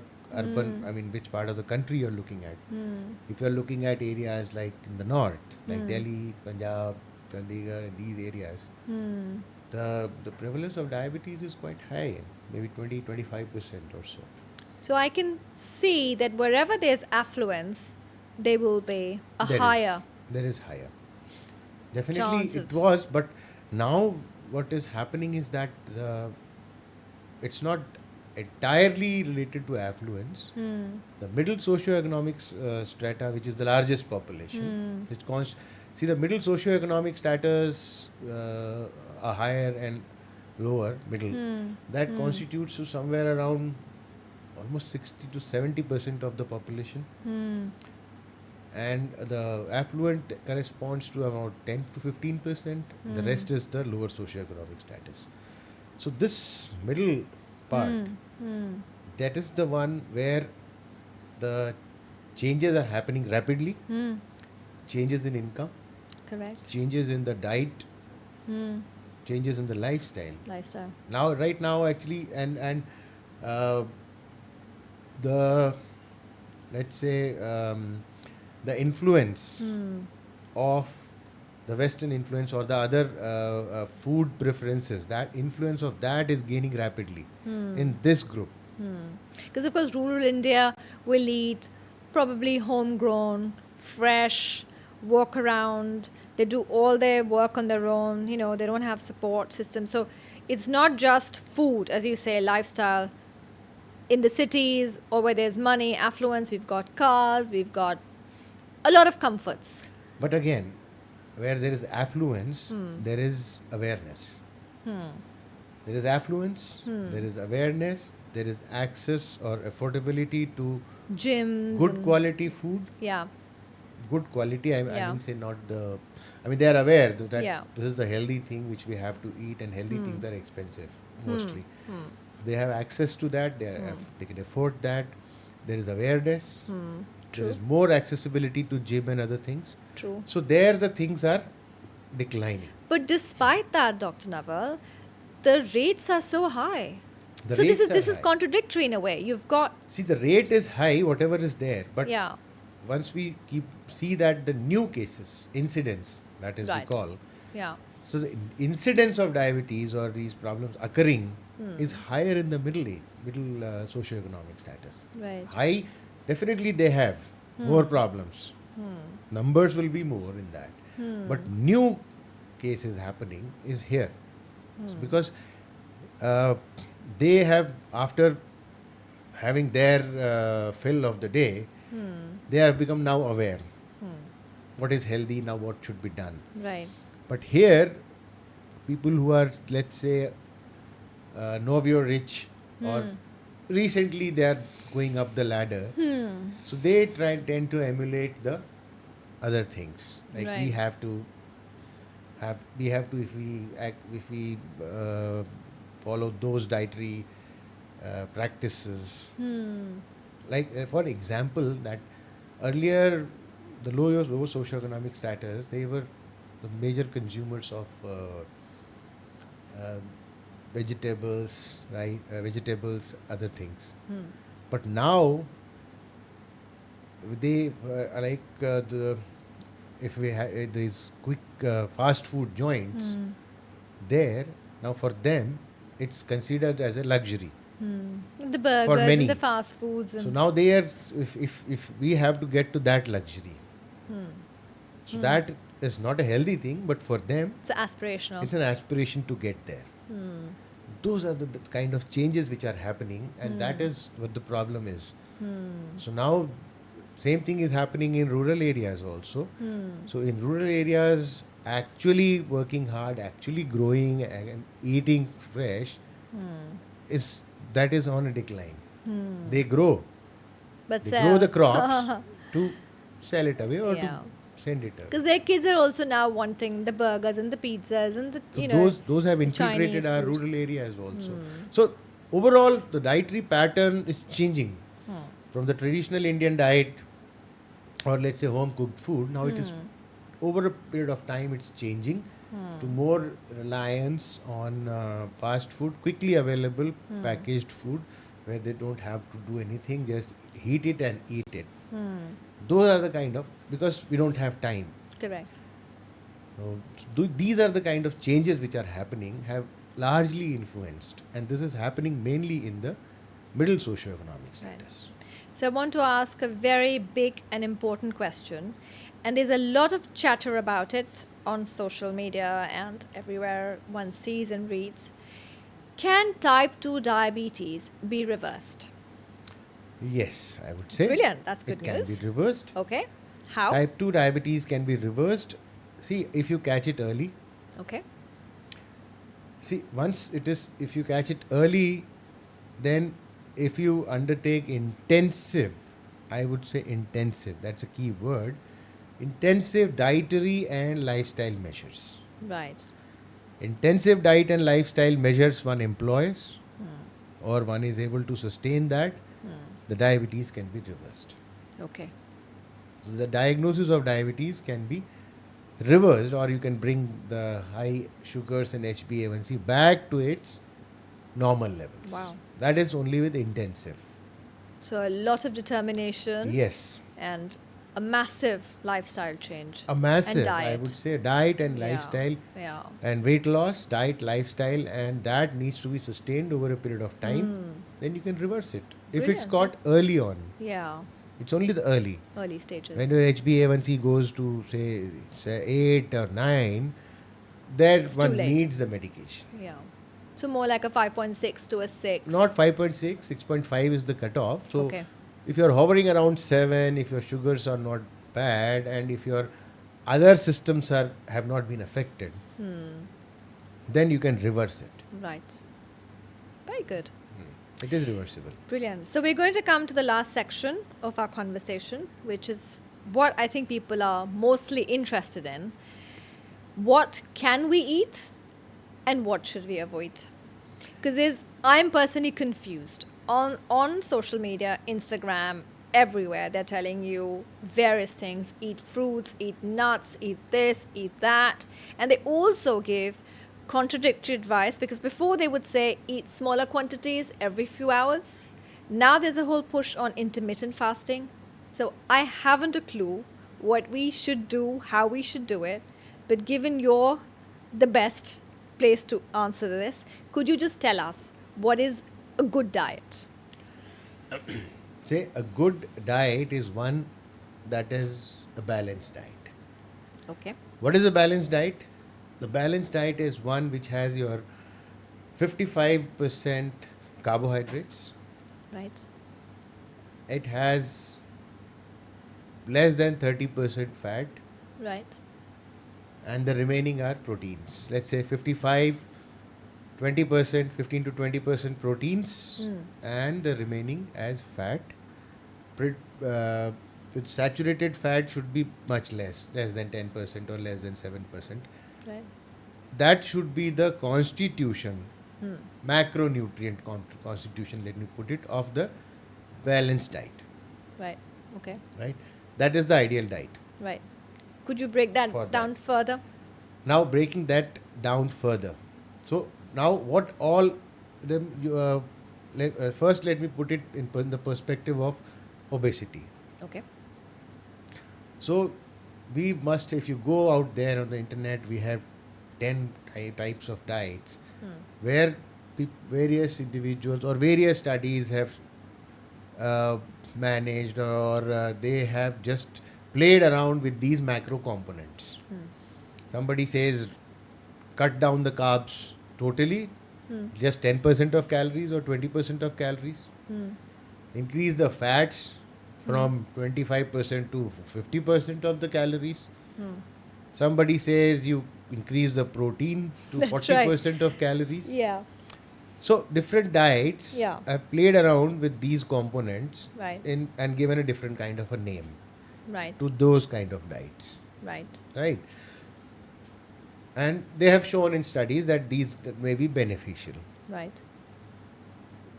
which part of the country you're looking at. If you're looking at areas like in the north, like Delhi, Punjab, Chandigarh, and these areas, the prevalence of diabetes is quite high, maybe 20-25% or so. So I can see that wherever there's affluence, there will be a higher. There is higher. Definitely chance it of- was, but now what is happening is that it's not entirely related to affluence. The middle socioeconomic strata, which is the largest population, which see the middle socioeconomic status are higher and lower middle. That constitutes to somewhere around almost 60 to 70% of the population, and the affluent corresponds to about 10 to 15%. The rest is the lower socioeconomic status. So this middle part, that is the one where the changes are happening rapidly. Changes in income, Correct. changes in the diet, changes in the lifestyle. Lifestyle. Now, right now, actually, and uh, the let's say the influence of the Western influence or the other food preferences, that influence of that is gaining rapidly in this group. Because, of course, rural India will eat probably homegrown, fresh, walk around. They do all their work on their own. You know, they don't have support system. So it's not just food, as you say, lifestyle. In the cities or where there's money, affluence, we've got cars, we've got a lot of comforts. But again, where there is affluence, there is awareness. There is affluence, there is awareness, there is access or affordability to Gyms. good and- quality food. Yeah. Good quality, I Yeah. didn't say not the. I mean, they are aware that Yeah. this is the healthy thing which we have to eat, and healthy things are expensive mostly. They have access to that. They can afford that. There is awareness. There is more accessibility to gym and other things. True. So there the things are declining. But despite that, Dr. Naval, the rates are so high. The So this rates is are high. contradictory in a way. You've got See, the rate is high, whatever is there. But yeah. once we see that the new cases, incidents, that is Right. we call. Yeah. So the incidence of diabetes or these problems occurring is higher in the middle socioeconomic status. Right. High, definitely they have more problems. Numbers will be more in that. But new cases happening is here. It's because they have, after having their fill of the day, they have become now aware. What is healthy, now what should be done. Right. But here, people who are, let's say, novio rich or recently they are going up the ladder, so they tend to emulate the other things. Like we Right. have to if we follow those dietary practices. Like for example, that earlier the low socioeconomic status, they were the major consumers of vegetables, right? Vegetables, other things. But now they if we have these quick fast food joints there, now for them it's considered as a luxury. The burgers many. and the fast foods and So now they are, if we have to get to that luxury, so that is not a healthy thing, but for them it's aspirational. it's an aspiration to get there. Those are the kind of changes which are happening, and that is what the problem is. So now same thing is happening in rural areas also. So in rural areas, actually working hard, actually growing and eating fresh is on a decline. They grow. But They grow the crops to sell it away or Yeah. to send it away. because their kids are also now wanting the burgers and the pizzas and the So those have infiltrated Chinese our food. rural areas also. So overall, the dietary pattern is changing from the traditional Indian diet, or let's say home cooked food. Now it is over a period of time it's changing to more reliance on fast food, quickly available packaged food, where they don't have to do anything, just heat it and eat it. Those are the kind of, because we don't have time. correct. So these are the kind of changes which are happening, have largely influenced, and this is happening mainly in the middle socioeconomic status. So I want to ask a very big and important question, and there's a lot of chatter about it on social media and everywhere one sees and reads. Can type 2 diabetes be reversed? Yes, I would say. Brilliant. That's good It can be news. reversed. Okay. How? Type 2 diabetes can be reversed. See, if you catch it early. Okay. See, if you catch it early, then if you undertake intensive, I would say intensive, that's a key word, intensive dietary and lifestyle measures. Right. Intensive diet and lifestyle measures one employs, or one is able to sustain that, the diabetes can be reversed. Okay. So the diagnosis of diabetes can be reversed, or you can bring the high sugars and HbA1c back to its normal levels. Wow. That is only with intensive. So a lot of determination Yes. and a massive lifestyle change. A massive, And diet. I would say, diet and Yeah. lifestyle Yeah. and weight loss, diet, lifestyle, and that needs to be sustained over a period of time. Then you can reverse it. If it's Brilliant. caught early on, Yeah. it's only the early. Early stages. When your HbA1c goes to say 8 or 9, then It's too one late. needs the medication. Yeah. So more like a 5.6 to a 6. Not 5.6, 6.5 is the cutoff. So Okay. if you're hovering around 7, if your sugars are not bad, and if your other systems have not been affected, then you can reverse it. Right. Very good. It is reversible. Brilliant. So we're going to come to the last section of our conversation, which is what I think people are mostly interested in. What can we eat and what should we avoid? Because I'm personally confused. On social media, Instagram, everywhere, they're telling you various things. Eat fruits, eat nuts, eat this, eat that. And they also give contradictory advice, because before they would say eat smaller quantities every few hours. Now there's a whole push on intermittent fasting. So I haven't a clue what we should do, how we should do it. But given you're the best place to answer this, could you just tell us what is a good diet? Say a good diet is one that is a balanced diet. Okay. What is a balanced diet? The balanced diet is one which has your 55% carbohydrates. Right. It has less than 30% fat, Right. and the remaining are proteins. Let's say 55, 20%, 15 to 20% proteins, and the remaining as fat. With saturated fat should be much less than 10% or less than 7%. Right. That should be the constitution, macronutrient constitution, let me put it, of the balanced diet, Right. Okay. right? That is the ideal diet. Right. Could you break that For down that. further? Now, breaking that down further. So, now what all them, first let me put it in the perspective of obesity. Okay. So, we must, if you go out there on the internet, we have 10 types of diets where various individuals or various studies have managed, or they have just played around with these macro components. Somebody says cut down the carbs totally, just 10% of calories or 20% of calories. Increase the fats from 25% to 50% of the calories. Somebody says you increase the protein to That's 40% of calories. Yeah. So different diets Yeah. have played around with these components Right. and given a different kind of a name Right. to those kind of diets, Right. right? And they have shown in studies that these may be beneficial. Right.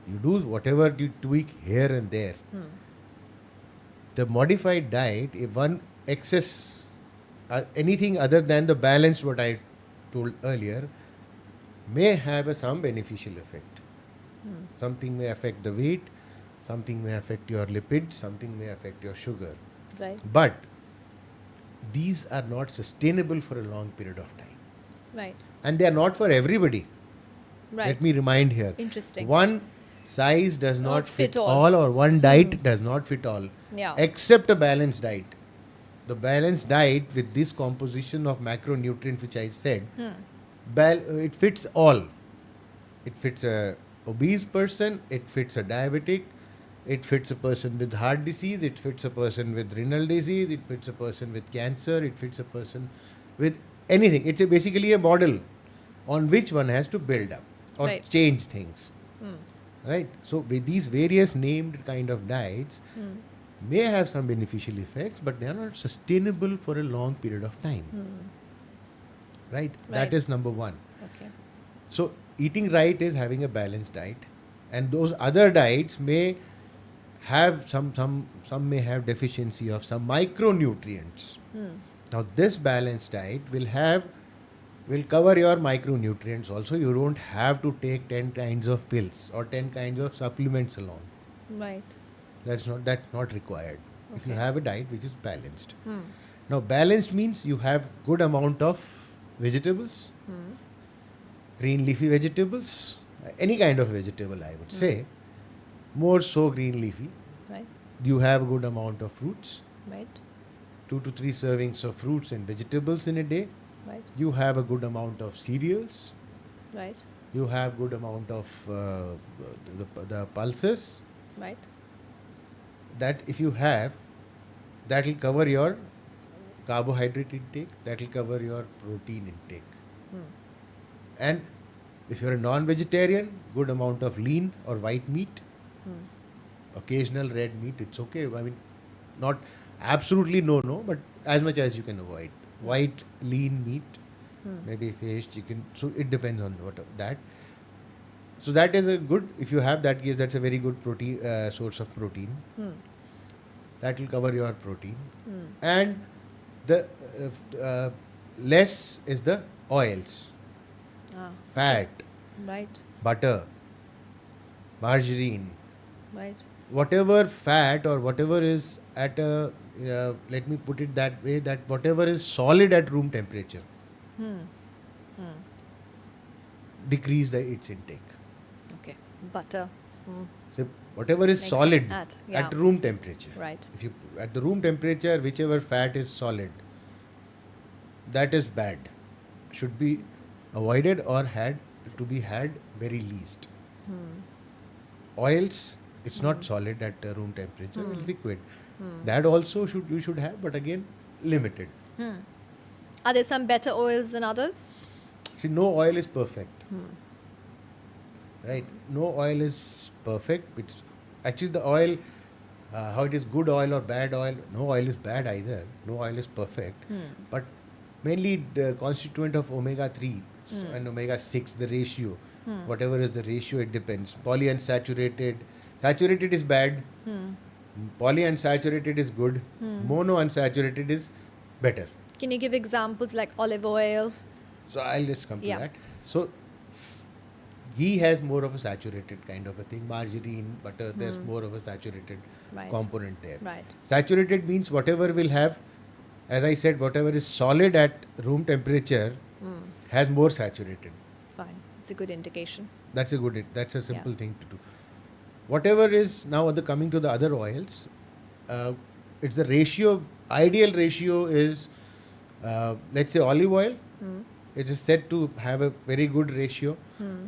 You do whatever you tweak here and there. The modified diet, if one excess anything other than the balanced, what I told earlier, may have some beneficial effect. Something may affect the weight, something may affect your lipids, something may affect your sugar. Right. But these are not sustainable for a long period of time. Right. And they are not for everybody. Right. Let me remind here. Interesting. One size does not fit all. all, or one diet does not fit all. Yeah. Except a balanced diet. The balanced diet with this composition of macronutrients which I said, it fits all. It fits a obese person, it fits a diabetic, it fits a person with heart disease, it fits a person with renal disease, it fits a person with cancer, it fits a person with anything. It's basically a model on which one has to build up or Right. change things. Hmm. Right? So with these various named kind of diets Hmm. may have some beneficial effects, but they are not sustainable for a long period of time. Hmm. Right? Right. That is number one. Okay. So eating right is having a balanced diet, and those other diets may have some may have deficiency of some micronutrients. Hmm. Now this balanced diet will cover your micronutrients also. You don't have to take 10 kinds of pills or 10 kinds of supplements along. Right. That's not required if you Okay. have a diet which is balanced. Hmm. Now balanced means you have good amount of vegetables, Hmm. green leafy vegetables, any kind of vegetable I would say, more so green leafy. Right. You have a good amount of fruits, Right. 2 to 3 servings of fruits and vegetables in a day. Right. You have a good amount of cereals. Right. You have good amount of the pulses. Right. That if you have, that will cover your carbohydrate intake. That will cover your protein intake. Hmm. And if you're a non-vegetarian, good amount of lean or white meat. Hmm. Occasional red meat, it's okay. I mean, not absolutely no, but as much as you can avoid. White, lean meat, Hmm. maybe fish, chicken. So it depends on what that. So that is a good. If you have that, that's a very good protein source of protein. Hmm. That will cover your protein. Hmm. And the less is the oils, Ah. fat, Right. butter, margarine, Right. whatever fat or whatever is at a let me put it that way, that whatever is solid at room temperature, Hmm. Hmm. decrease its intake. Okay. Butter. Hmm. So whatever is Makes solid sense. Yeah. at room temperature, Right. if you at the room temperature, whichever fat is solid, that is bad, should be avoided or had to be had very least. Hmm. Oils, it's not Hmm. solid at room temperature, Hmm. it's liquid. Hmm. That also you should have, but again limited. Hmm. Are there some better oils than others? See, no oil is perfect, Hmm. right? No oil is perfect. It's actually the oil, how it is good oil or bad oil. No oil is bad either. No oil is perfect, Hmm. but mainly the constituent of omega-3 Hmm. and omega-6, the ratio, Hmm. whatever is the ratio, it depends. Polyunsaturated, saturated is bad. Hmm. Polyunsaturated is good. Hmm. Monounsaturated is better. Can you give examples like olive oil? So I'll just come to Yeah. that. So ghee has more of a saturated kind of a thing. Margarine, butter, there's more of a saturated Right. component there. Right. Saturated means whatever will have, as I said, whatever is solid at room temperature Hmm. has more saturated. Fine. It's a good indication. That's a simple thing to do. Whatever is now coming to the other oils, it's the ratio. Ideal ratio is, let's say olive oil. Hmm. It is said to have a very good ratio, Hmm.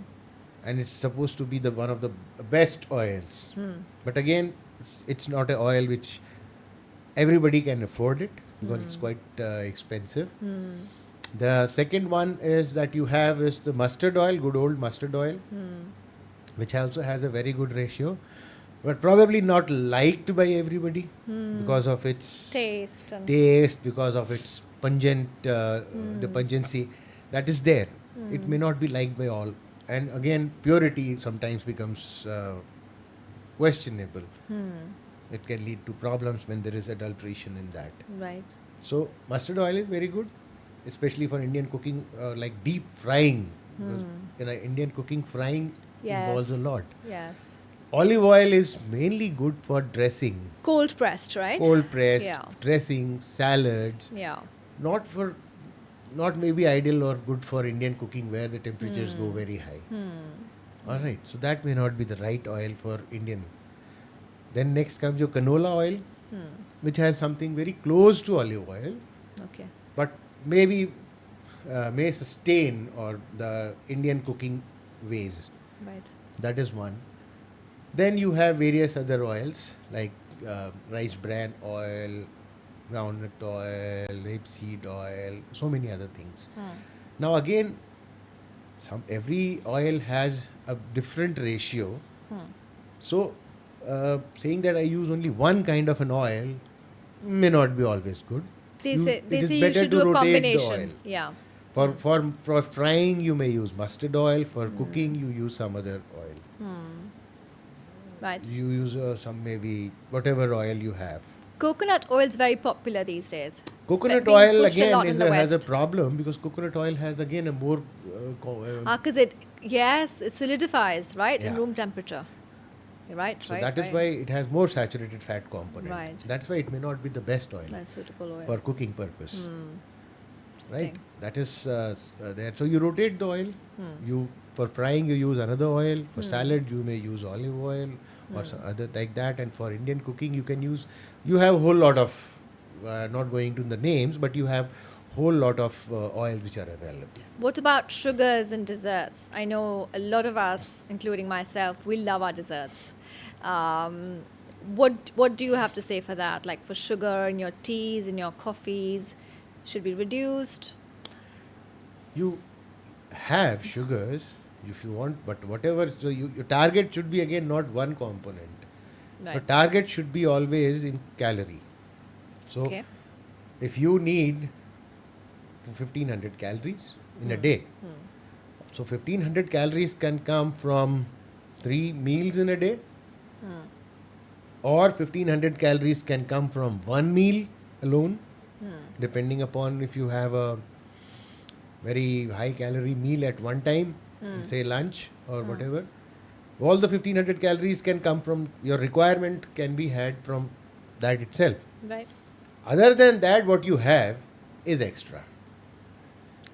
and it's supposed to be the one of the best oils. Hmm. But again, it's not an oil which everybody can afford it because it's quite expensive. Hmm. The second one is that you have is the mustard oil, good old mustard oil, Hmm. which also has a very good ratio, but probably not liked by everybody because of its Taste and taste, because of its pungent, the pungency that is there. It may not be liked by all. And again, purity sometimes becomes questionable. It can lead to problems when there is adulteration in that. right. So mustard oil is very good, especially for Indian cooking, like deep frying. Because in Indian cooking, frying involves a Yes. lot. Yes. Olive oil is mainly good for dressing, Cold pressed, right? cold pressed, Yeah. dressing, salads. Yeah. Not maybe ideal or good for Indian cooking where the temperatures go very high. All right, so that may not be the right oil for Indian. Then next comes your canola oil, which has something very close to olive oil, Okay. but maybe may sustain or the Indian cooking ways. Right. That is one. Then you have various other oils like rice bran oil, groundnut oil, rapeseed oil, so many other things. Now again, every oil has a different ratio. So saying that I use only one kind of an oil may not be always good. It They is say you better should do to a rotate the oil. combination. Yeah. For frying, you may use mustard oil. For cooking, you use some other oil. Right. You use some maybe whatever oil you have. Coconut oil is very popular these days. Coconut Being oil pushed a again lot in the has a West. problem because coconut oil has again a more Because it solidifies, right, in yeah. room temperature. You're right, So right, that is right. why it has more saturated fat component. Right. That's why it may not be the best oil That's suitable oil. for cooking purpose. Right. Interesting. That is there. So you rotate the oil. You for frying you use another oil. For salad you may use olive oil or some other like that. And for Indian cooking you can use. You have a whole lot of not going to the names, but you have whole lot of oils which are available. What about sugars and desserts? I know a lot of us, including myself, we love our desserts. Um, what do you have to say for that? Like for sugar in your teas, in your coffees, should be reduced? You have sugars if you want, but whatever. So your target should be again not one component. Right. Your target should be always in calorie. So Okay. if you need 1500 calories in a day, so 1500 calories can come from 3 meals in a day, or 1500 calories can come from one meal alone, depending upon if you have a very high calorie meal at one time, say lunch or whatever. All the 1500 calories can come from your requirement, can be had from that itself. Right. Other than that, what you have is extra.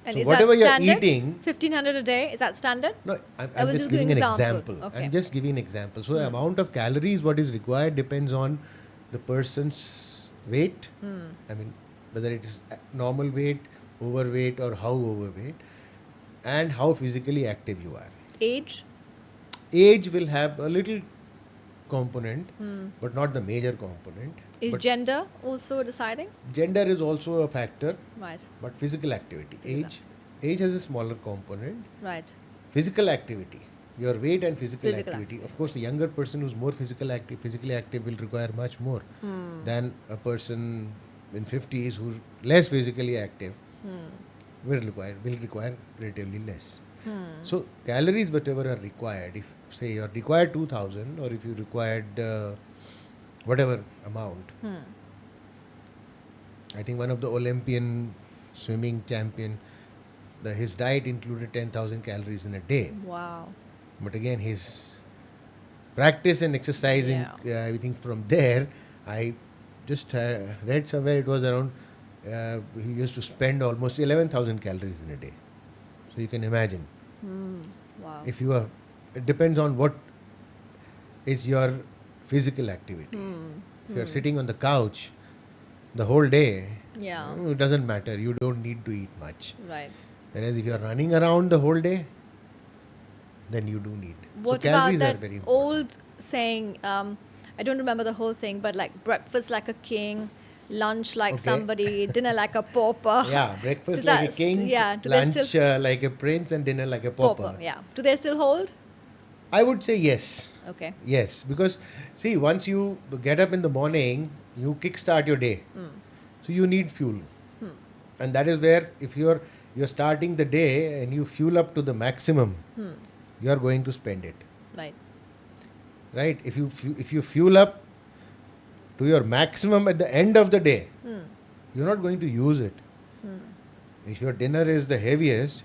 And So is whatever that you're standard? eating- 1500 a day, is that standard? No, I I'm was just just giving giving an example. example. Okay. I'm just giving an example. So the amount of calories what is required depends on the person's weight. I mean, whether it is normal weight, overweight, or how overweight, and how physically active you are. Age? Age will have a little component, but not the major component. Is But gender also deciding? gender is also a factor, Right. but physical activity. Physical Age has a smaller component. Right. Physical activity, your weight and physical Physical activity. Of course, the younger person who's more physically active will require much more than a person in 50s who's less physically active will require relatively less. So calories whatever are required, if say you're required 2000 or if you required whatever amount, I think one of the Olympian swimming champion, his diet included 10,000 calories in a day. Wow. But again, his practice and exercising, everything from there, I just read somewhere it was around, he used to spend almost 11,000 calories in a day. So you can imagine. Wow. If you are, it depends on what is your physical activity. If you are sitting on the couch the whole day, Yeah. it doesn't matter. You don't need to eat much. Right. Whereas if you are running around the whole day, then you do need. What so about calories that are very important. old saying? I don't remember the whole thing, but like breakfast like a king, lunch like Okay. somebody, dinner like a pauper. Yeah, breakfast Does like a that- king, yeah, do they lunch still- like a prince, and dinner like a pauper. Yeah. Do they still hold? I would say yes. Okay. Yes, because see, once you get up in the morning, you kickstart your day. So you need fuel. And that is where if you're starting the day and you fuel up to the maximum, you are going to spend it. Right. Right? If you fuel up to your maximum at the end of the day, you're not going to use it. If your dinner is the heaviest,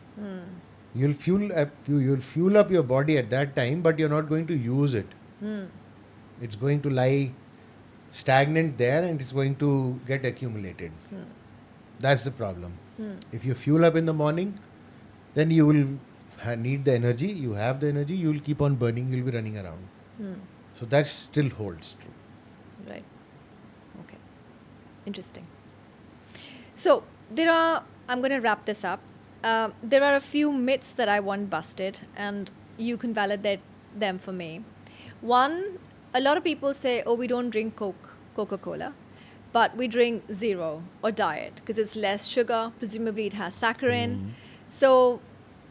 you'll fuel up your body at that time, but you're not going to use it. It's going to lie stagnant there and it's going to get accumulated. That's the problem. If you fuel up in the morning, then you will need the energy. You have the energy. You will keep on burning. You'll be running around. So that still holds true. Right. Okay. Interesting. So there are. I'm going to wrap this up. There are a few myths that I want busted, and you can validate them for me. One, a lot of people say, oh, we don't drink Coca-Cola, but we drink zero or diet because it's less sugar. Presumably, it has saccharin. So,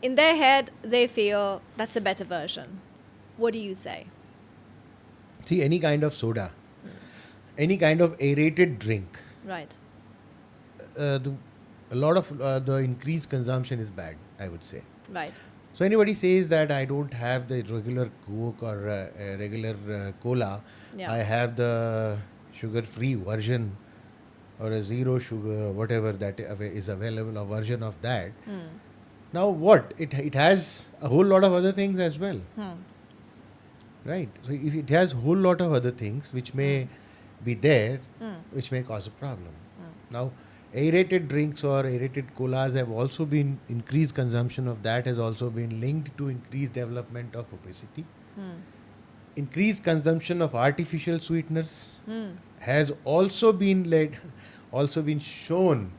in their head, they feel that's a better version. What do you say? See, any kind of soda, any kind of aerated drink, Right. the, a lot of the increased consumption is bad, I would say. Right. So anybody says that I don't have the regular Coke or regular cola, Yeah. I have the sugar-free version or a zero sugar or whatever that is available, a version of that. Now what? It has a whole lot of other things as well, right? So if it has a whole lot of other things which may be there, which may cause a problem. Now, aerated drinks or aerated colas have also been increased consumption of that has also been linked to increased development of obesity. Increased consumption of artificial sweeteners has also been shown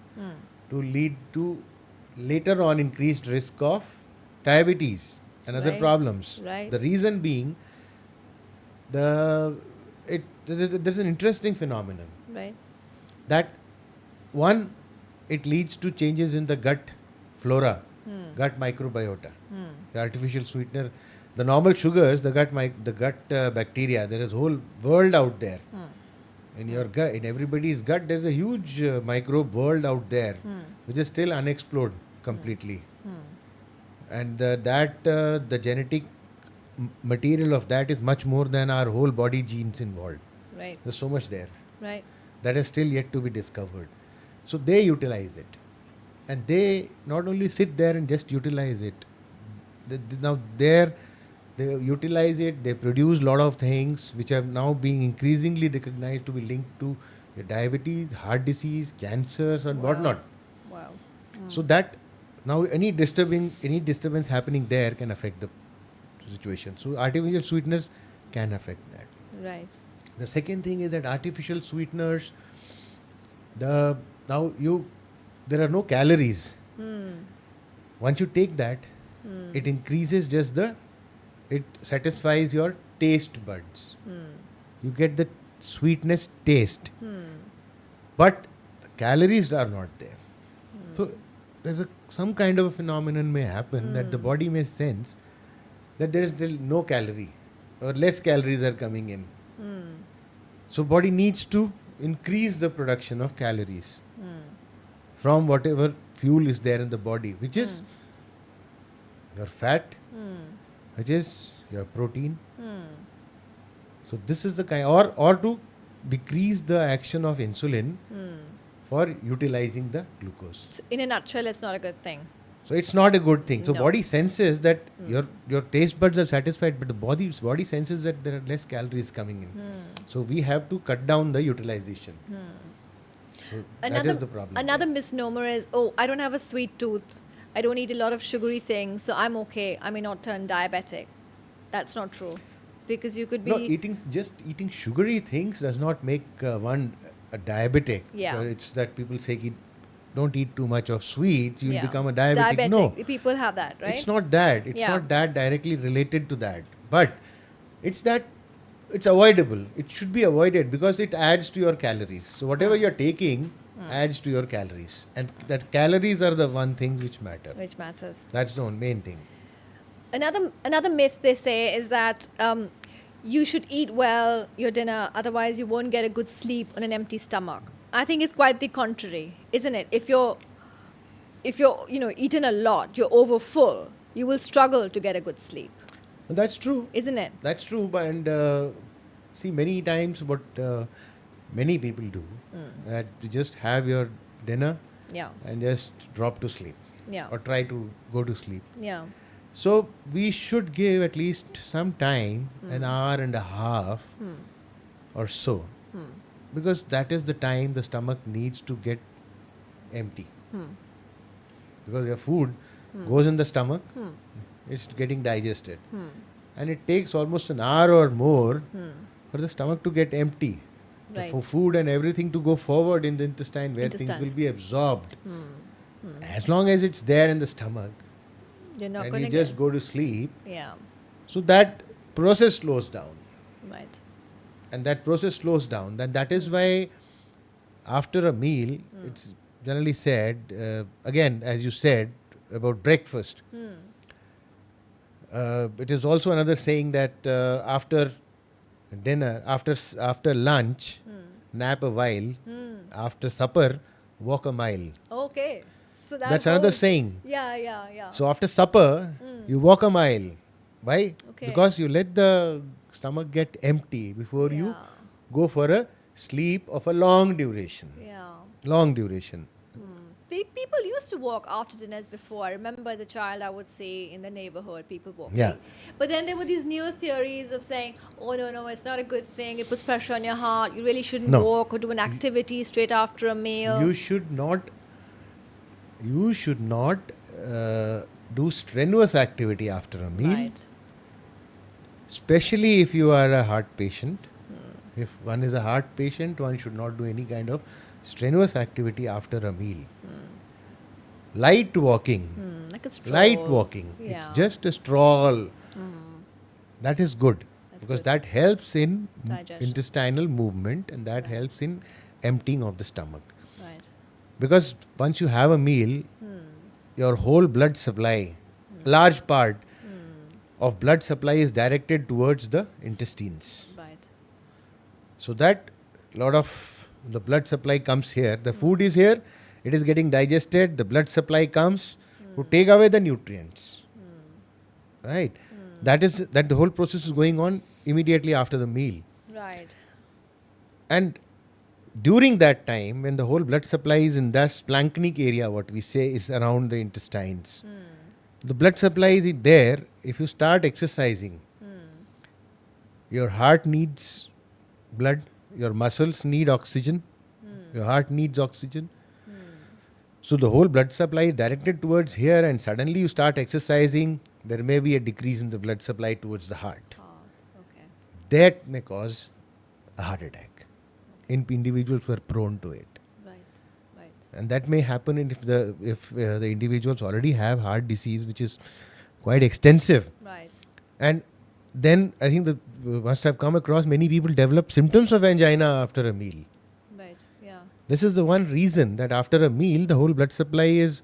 to lead to later on increased risk of diabetes and other Right. problems. Right. The reason being there's an interesting phenomenon Right. that one, it leads to changes in the gut flora, gut microbiota. The artificial sweetener, the normal sugars, the gut bacteria. There is a whole world out there. In your gut, in everybody's gut, there's a huge microbe world out there, which is still unexplored completely. And the genetic material of that is much more than our whole body genes involved. Right. There's so much there Right. that is still yet to be discovered. So they utilize it. And they not only sit there and just utilize it. They utilize it, they produce a lot of things which are now being increasingly recognized to be linked to diabetes, heart disease, cancers and Wow. whatnot. Wow. So that now any disturbance happening there can affect the situation. So artificial sweeteners can affect that. Right. The second thing is that artificial sweeteners, there are no calories. Once you take that, it increases it satisfies your taste buds. You get the sweetness taste, but the calories are not there. So there's some kind of a phenomenon may happen that the body may sense that there is still no calorie or less calories are coming in. So body needs to increase the production of calories from whatever fuel is there in the body, which is your fat, which is your protein. So this is the kind, or to decrease the action of insulin for utilizing the glucose. So in a nutshell, it's not a good thing. So it's not a good thing. So No. body senses that your taste buds are satisfied, but the body senses that there are less calories coming in. So we have to cut down the utilization. So that is the problem. Another there. misnomer is, oh, I don't have a sweet tooth. I don't eat a lot of sugary things, so I'm okay. I may not turn diabetic. That's not true, because you could be. No, eating sugary things does not make one a diabetic. Yeah. So it's that people say don't eat too much of sweets, you'll Yeah. become a diabetic. No, People have that, right? it's not that. It's Yeah. not that directly related to that. But it's that it's avoidable. It should be avoided because it adds to your calories. So whatever you're taking adds to your calories. And that calories are the one thing which matter. Which matters. That's the main thing. Another myth they say is that you should eat well your dinner, otherwise you won't get a good sleep on an empty stomach. I think it's quite the contrary, isn't it? If you're eaten a lot, you're over full, you will struggle to get a good sleep, That's true. isn't it? That's true. And see, many times what many people do, that you just have your dinner Yeah. and just drop to sleep Yeah. or try to go to sleep. Yeah. So we should give at least some time, an hour and a half or so, because that is the time the stomach needs to get empty. Because your food goes in the stomach, it's getting digested. And it takes almost an hour or more for the stomach to get empty. Right. For food and everything to go forward in the intestine where things Intestines. will be absorbed. As long as it's there in the stomach, You're not and going you to just go to sleep, Yeah. So that process slows down. Right. And that process slows down. Then that is why after a meal, it's generally said, again, as you said, about breakfast. It is also another saying that after dinner, after lunch, nap a while, after supper, walk a mile. Okay. So that That's another goes. saying. Yeah, yeah, yeah. So after supper, you walk a mile. Why? Okay. Because you let the stomach get empty before you Yeah. go for a sleep of a long duration. Yeah. Long duration. People used to walk after dinners before. I remember as a child, I would say in the neighborhood, people walking. Yeah. But then there were these new theories of saying, oh, no, no, it's not a good thing. It puts pressure on your heart. You really shouldn't No. walk or do an activity straight after a meal. You should not do strenuous activity after a meal, Right. especially if you are a heart patient. If one is a heart patient, one should not do any kind of strenuous activity after a meal. Light walking, Like a stroll. light walking. Yeah. It's just a stroll. That is good That's because good. that helps in Digestion. intestinal movement and that helps in emptying of the stomach. Right. Because once you have a meal, your whole blood supply, large part of blood supply is directed towards the intestines. Right. So that lot of the blood supply comes here. The food is here, it is getting digested, the blood supply comes to take away the nutrients. Right? That the whole process is going on immediately after the meal. Right. And during that time, when the whole blood supply is in that splanchnic area, what we say is around the intestines, the blood supply is there. If you start exercising, your heart needs blood, your muscles need oxygen, your heart needs oxygen. So the whole blood supply is directed towards here, and suddenly you start exercising, there may be a decrease in the blood supply towards the heart. Okay. That may cause a heart attack in individuals who are prone to it. Right. Right. And that may happen if the individuals already have heart disease, which is quite extensive. Right. And then I think must have come across many people develop symptoms of angina after a meal. Right. Yeah. This is the one reason that after a meal, the whole blood supply is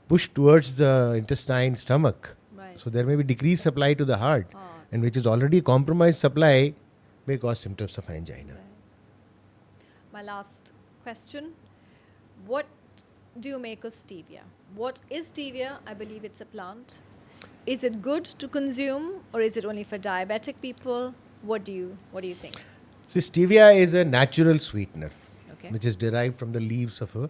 pushed towards the intestine, stomach. Right. So there may be decreased supply to the heart, Heart. and which is already compromised supply may cause symptoms of angina. My last question. What do you make of stevia? What is stevia? I believe it's a plant. Is it good to consume or is it only for diabetic people? What do you think? So stevia is a natural sweetener, Okay. which is derived from the leaves of a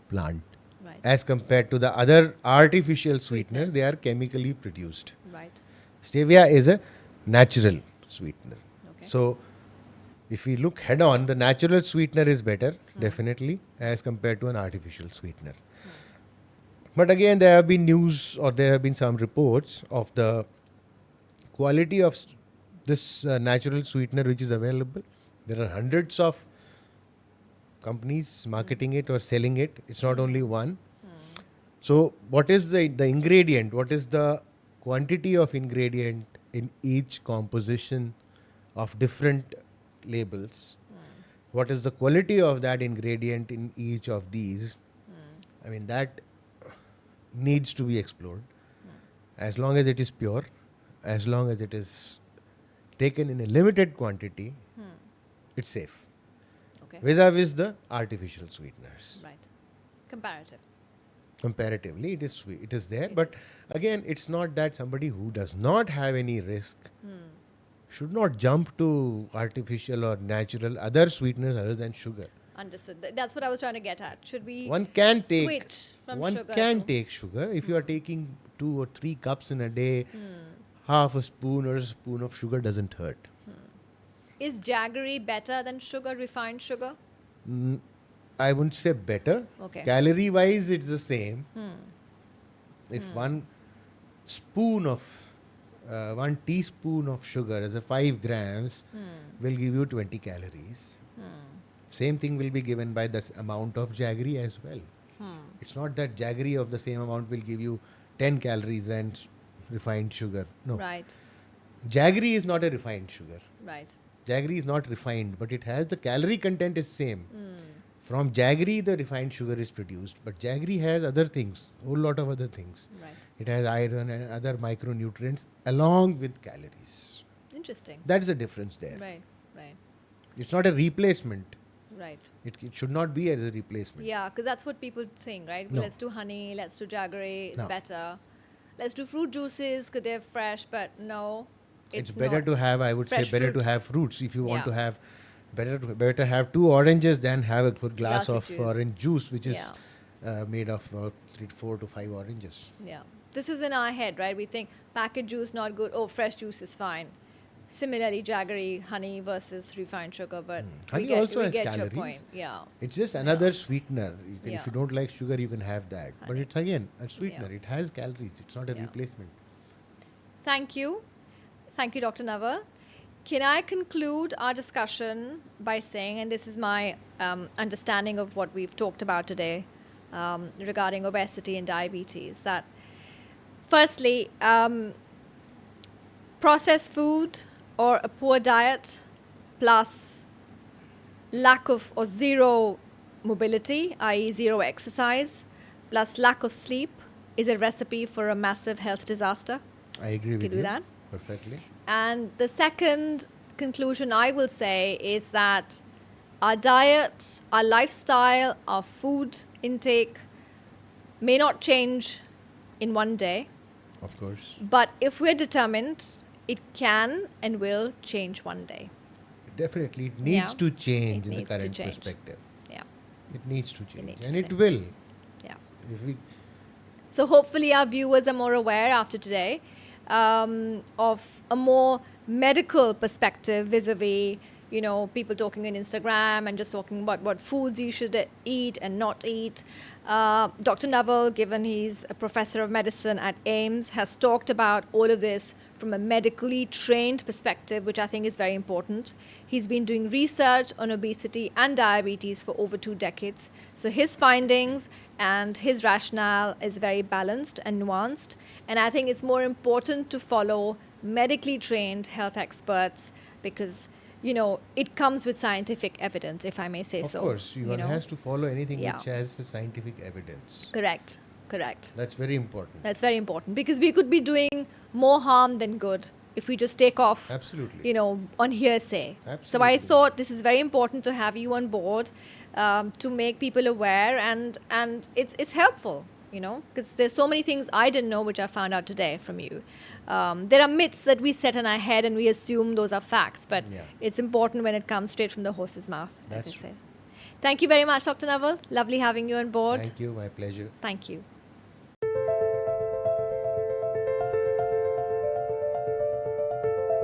plant. Right. As compared to the other artificial sweeteners, Sweeteners. they are chemically produced. Right. Stevia is a natural sweetener. Okay. So, if we look head on, the natural sweetener is better, definitely, as compared to an artificial sweetener. But again, there have been news or there have been some reports of the quality of this natural sweetener which is available. There are hundreds of companies marketing it or selling it. It's not only one. So, what is the ingredient? What is the quantity of ingredient in each composition of different labels? What is the quality of that ingredient in each of these? I mean, that needs to be explored. As long as it is pure, as long as it is taken in a limited quantity, it's safe. Okay. Vis-a-vis the artificial sweeteners. Right. Comparative. Comparatively, it is sweet. It is there, It but again, it's not that somebody who does not have any risk should not jump to artificial or natural other sweeteners other than sugar. Understood. That's what I was trying to get at. Should we One can take switch from one sugar can to take sugar if you are taking 2 or 3 cups in a day. Half a spoon or a spoon of sugar doesn't hurt. Is jaggery better than sugar, refined sugar? I wouldn't say better. Okay. Calorie wise, it's the same. If 1 spoon of 1 teaspoon of sugar as a 5 grams will give you 20 calories. Same thing will be given by the amount of jaggery as well. It's not that jaggery of the same amount will give you 10 calories and refined sugar. No. Right. Jaggery is not a refined sugar. Right. Jaggery is not refined, but it has the calorie content is same. From jaggery, the refined sugar is produced, but jaggery has other things, whole lot of other things. Right. It has iron and other micronutrients along with calories. Interesting. That's the difference there. Right. Right. It's not a replacement. Right. It should not be as a replacement. Yeah, because that's what people think, right? No. Let's do honey, let's do jaggery, it's No. better. Let's do fruit juices because they're fresh, but no, It's better not. to have, I would say, fresh better fruit. to have fruits. If you want Yeah. to have, better have 2 oranges than have a good glass Glass of of juice. orange juice, which is Yeah. made of 4 to 5 oranges. Yeah. This is in our head, right? We think packet juice not good. Oh, fresh juice is fine. Similarly, jaggery, honey versus refined sugar, but Honey we get, also we has get your calories. point. Yeah. It's just another sweetener. You can, Yeah. If you don't like sugar, you can have that. But Honey. it's again a sweetener. Yeah. It has calories. It's not a Yeah. replacement. Thank you. Thank you, Dr. Naval. Can I conclude our discussion by saying, and this is my understanding of what we've talked about today regarding obesity and diabetes, that firstly, processed food or a poor diet plus lack of or zero mobility, i.e., zero exercise, plus lack of sleep is a recipe for a massive health disaster. I agree with do you. that. Perfectly. And the second conclusion I will say is that our diet, our lifestyle, our food intake may not change in one day, Of course. but if we're determined, it can and will change one day. Definitely. It needs Yeah. to change It in the needs to current change. perspective. Yeah, It needs to change. needs to And it change. will. yeah. If we So hopefully our viewers are more aware after today of a more medical perspective vis-a-vis, people talking on Instagram and just talking about what foods you should eat and not eat. Dr. Naval, given he's a professor of medicine at AIMS, has talked about all of this from a medically trained perspective, which I think is very important. He's been doing research on obesity and diabetes for over 2 decades. So his findings and his rationale is very balanced and nuanced. And I think it's more important to follow medically trained health experts because, it comes with scientific evidence, if I may say Of so. course, one has to follow anything Yeah. which has the scientific evidence. Correct. That's very important. That's very important because we could be doing more harm than good if we just take off, Absolutely. on hearsay. So I Absolutely. thought this is very important to have you on board to make people aware, and it's helpful, because there's so many things I didn't know which I found out today from you. There are myths that we set in our head and we assume those are facts, but Yeah. it's important when it comes straight from the horse's mouth, as That's I true. say. Thank you very much, Dr. Naval. Lovely having you on board. Thank you. My pleasure. Thank you.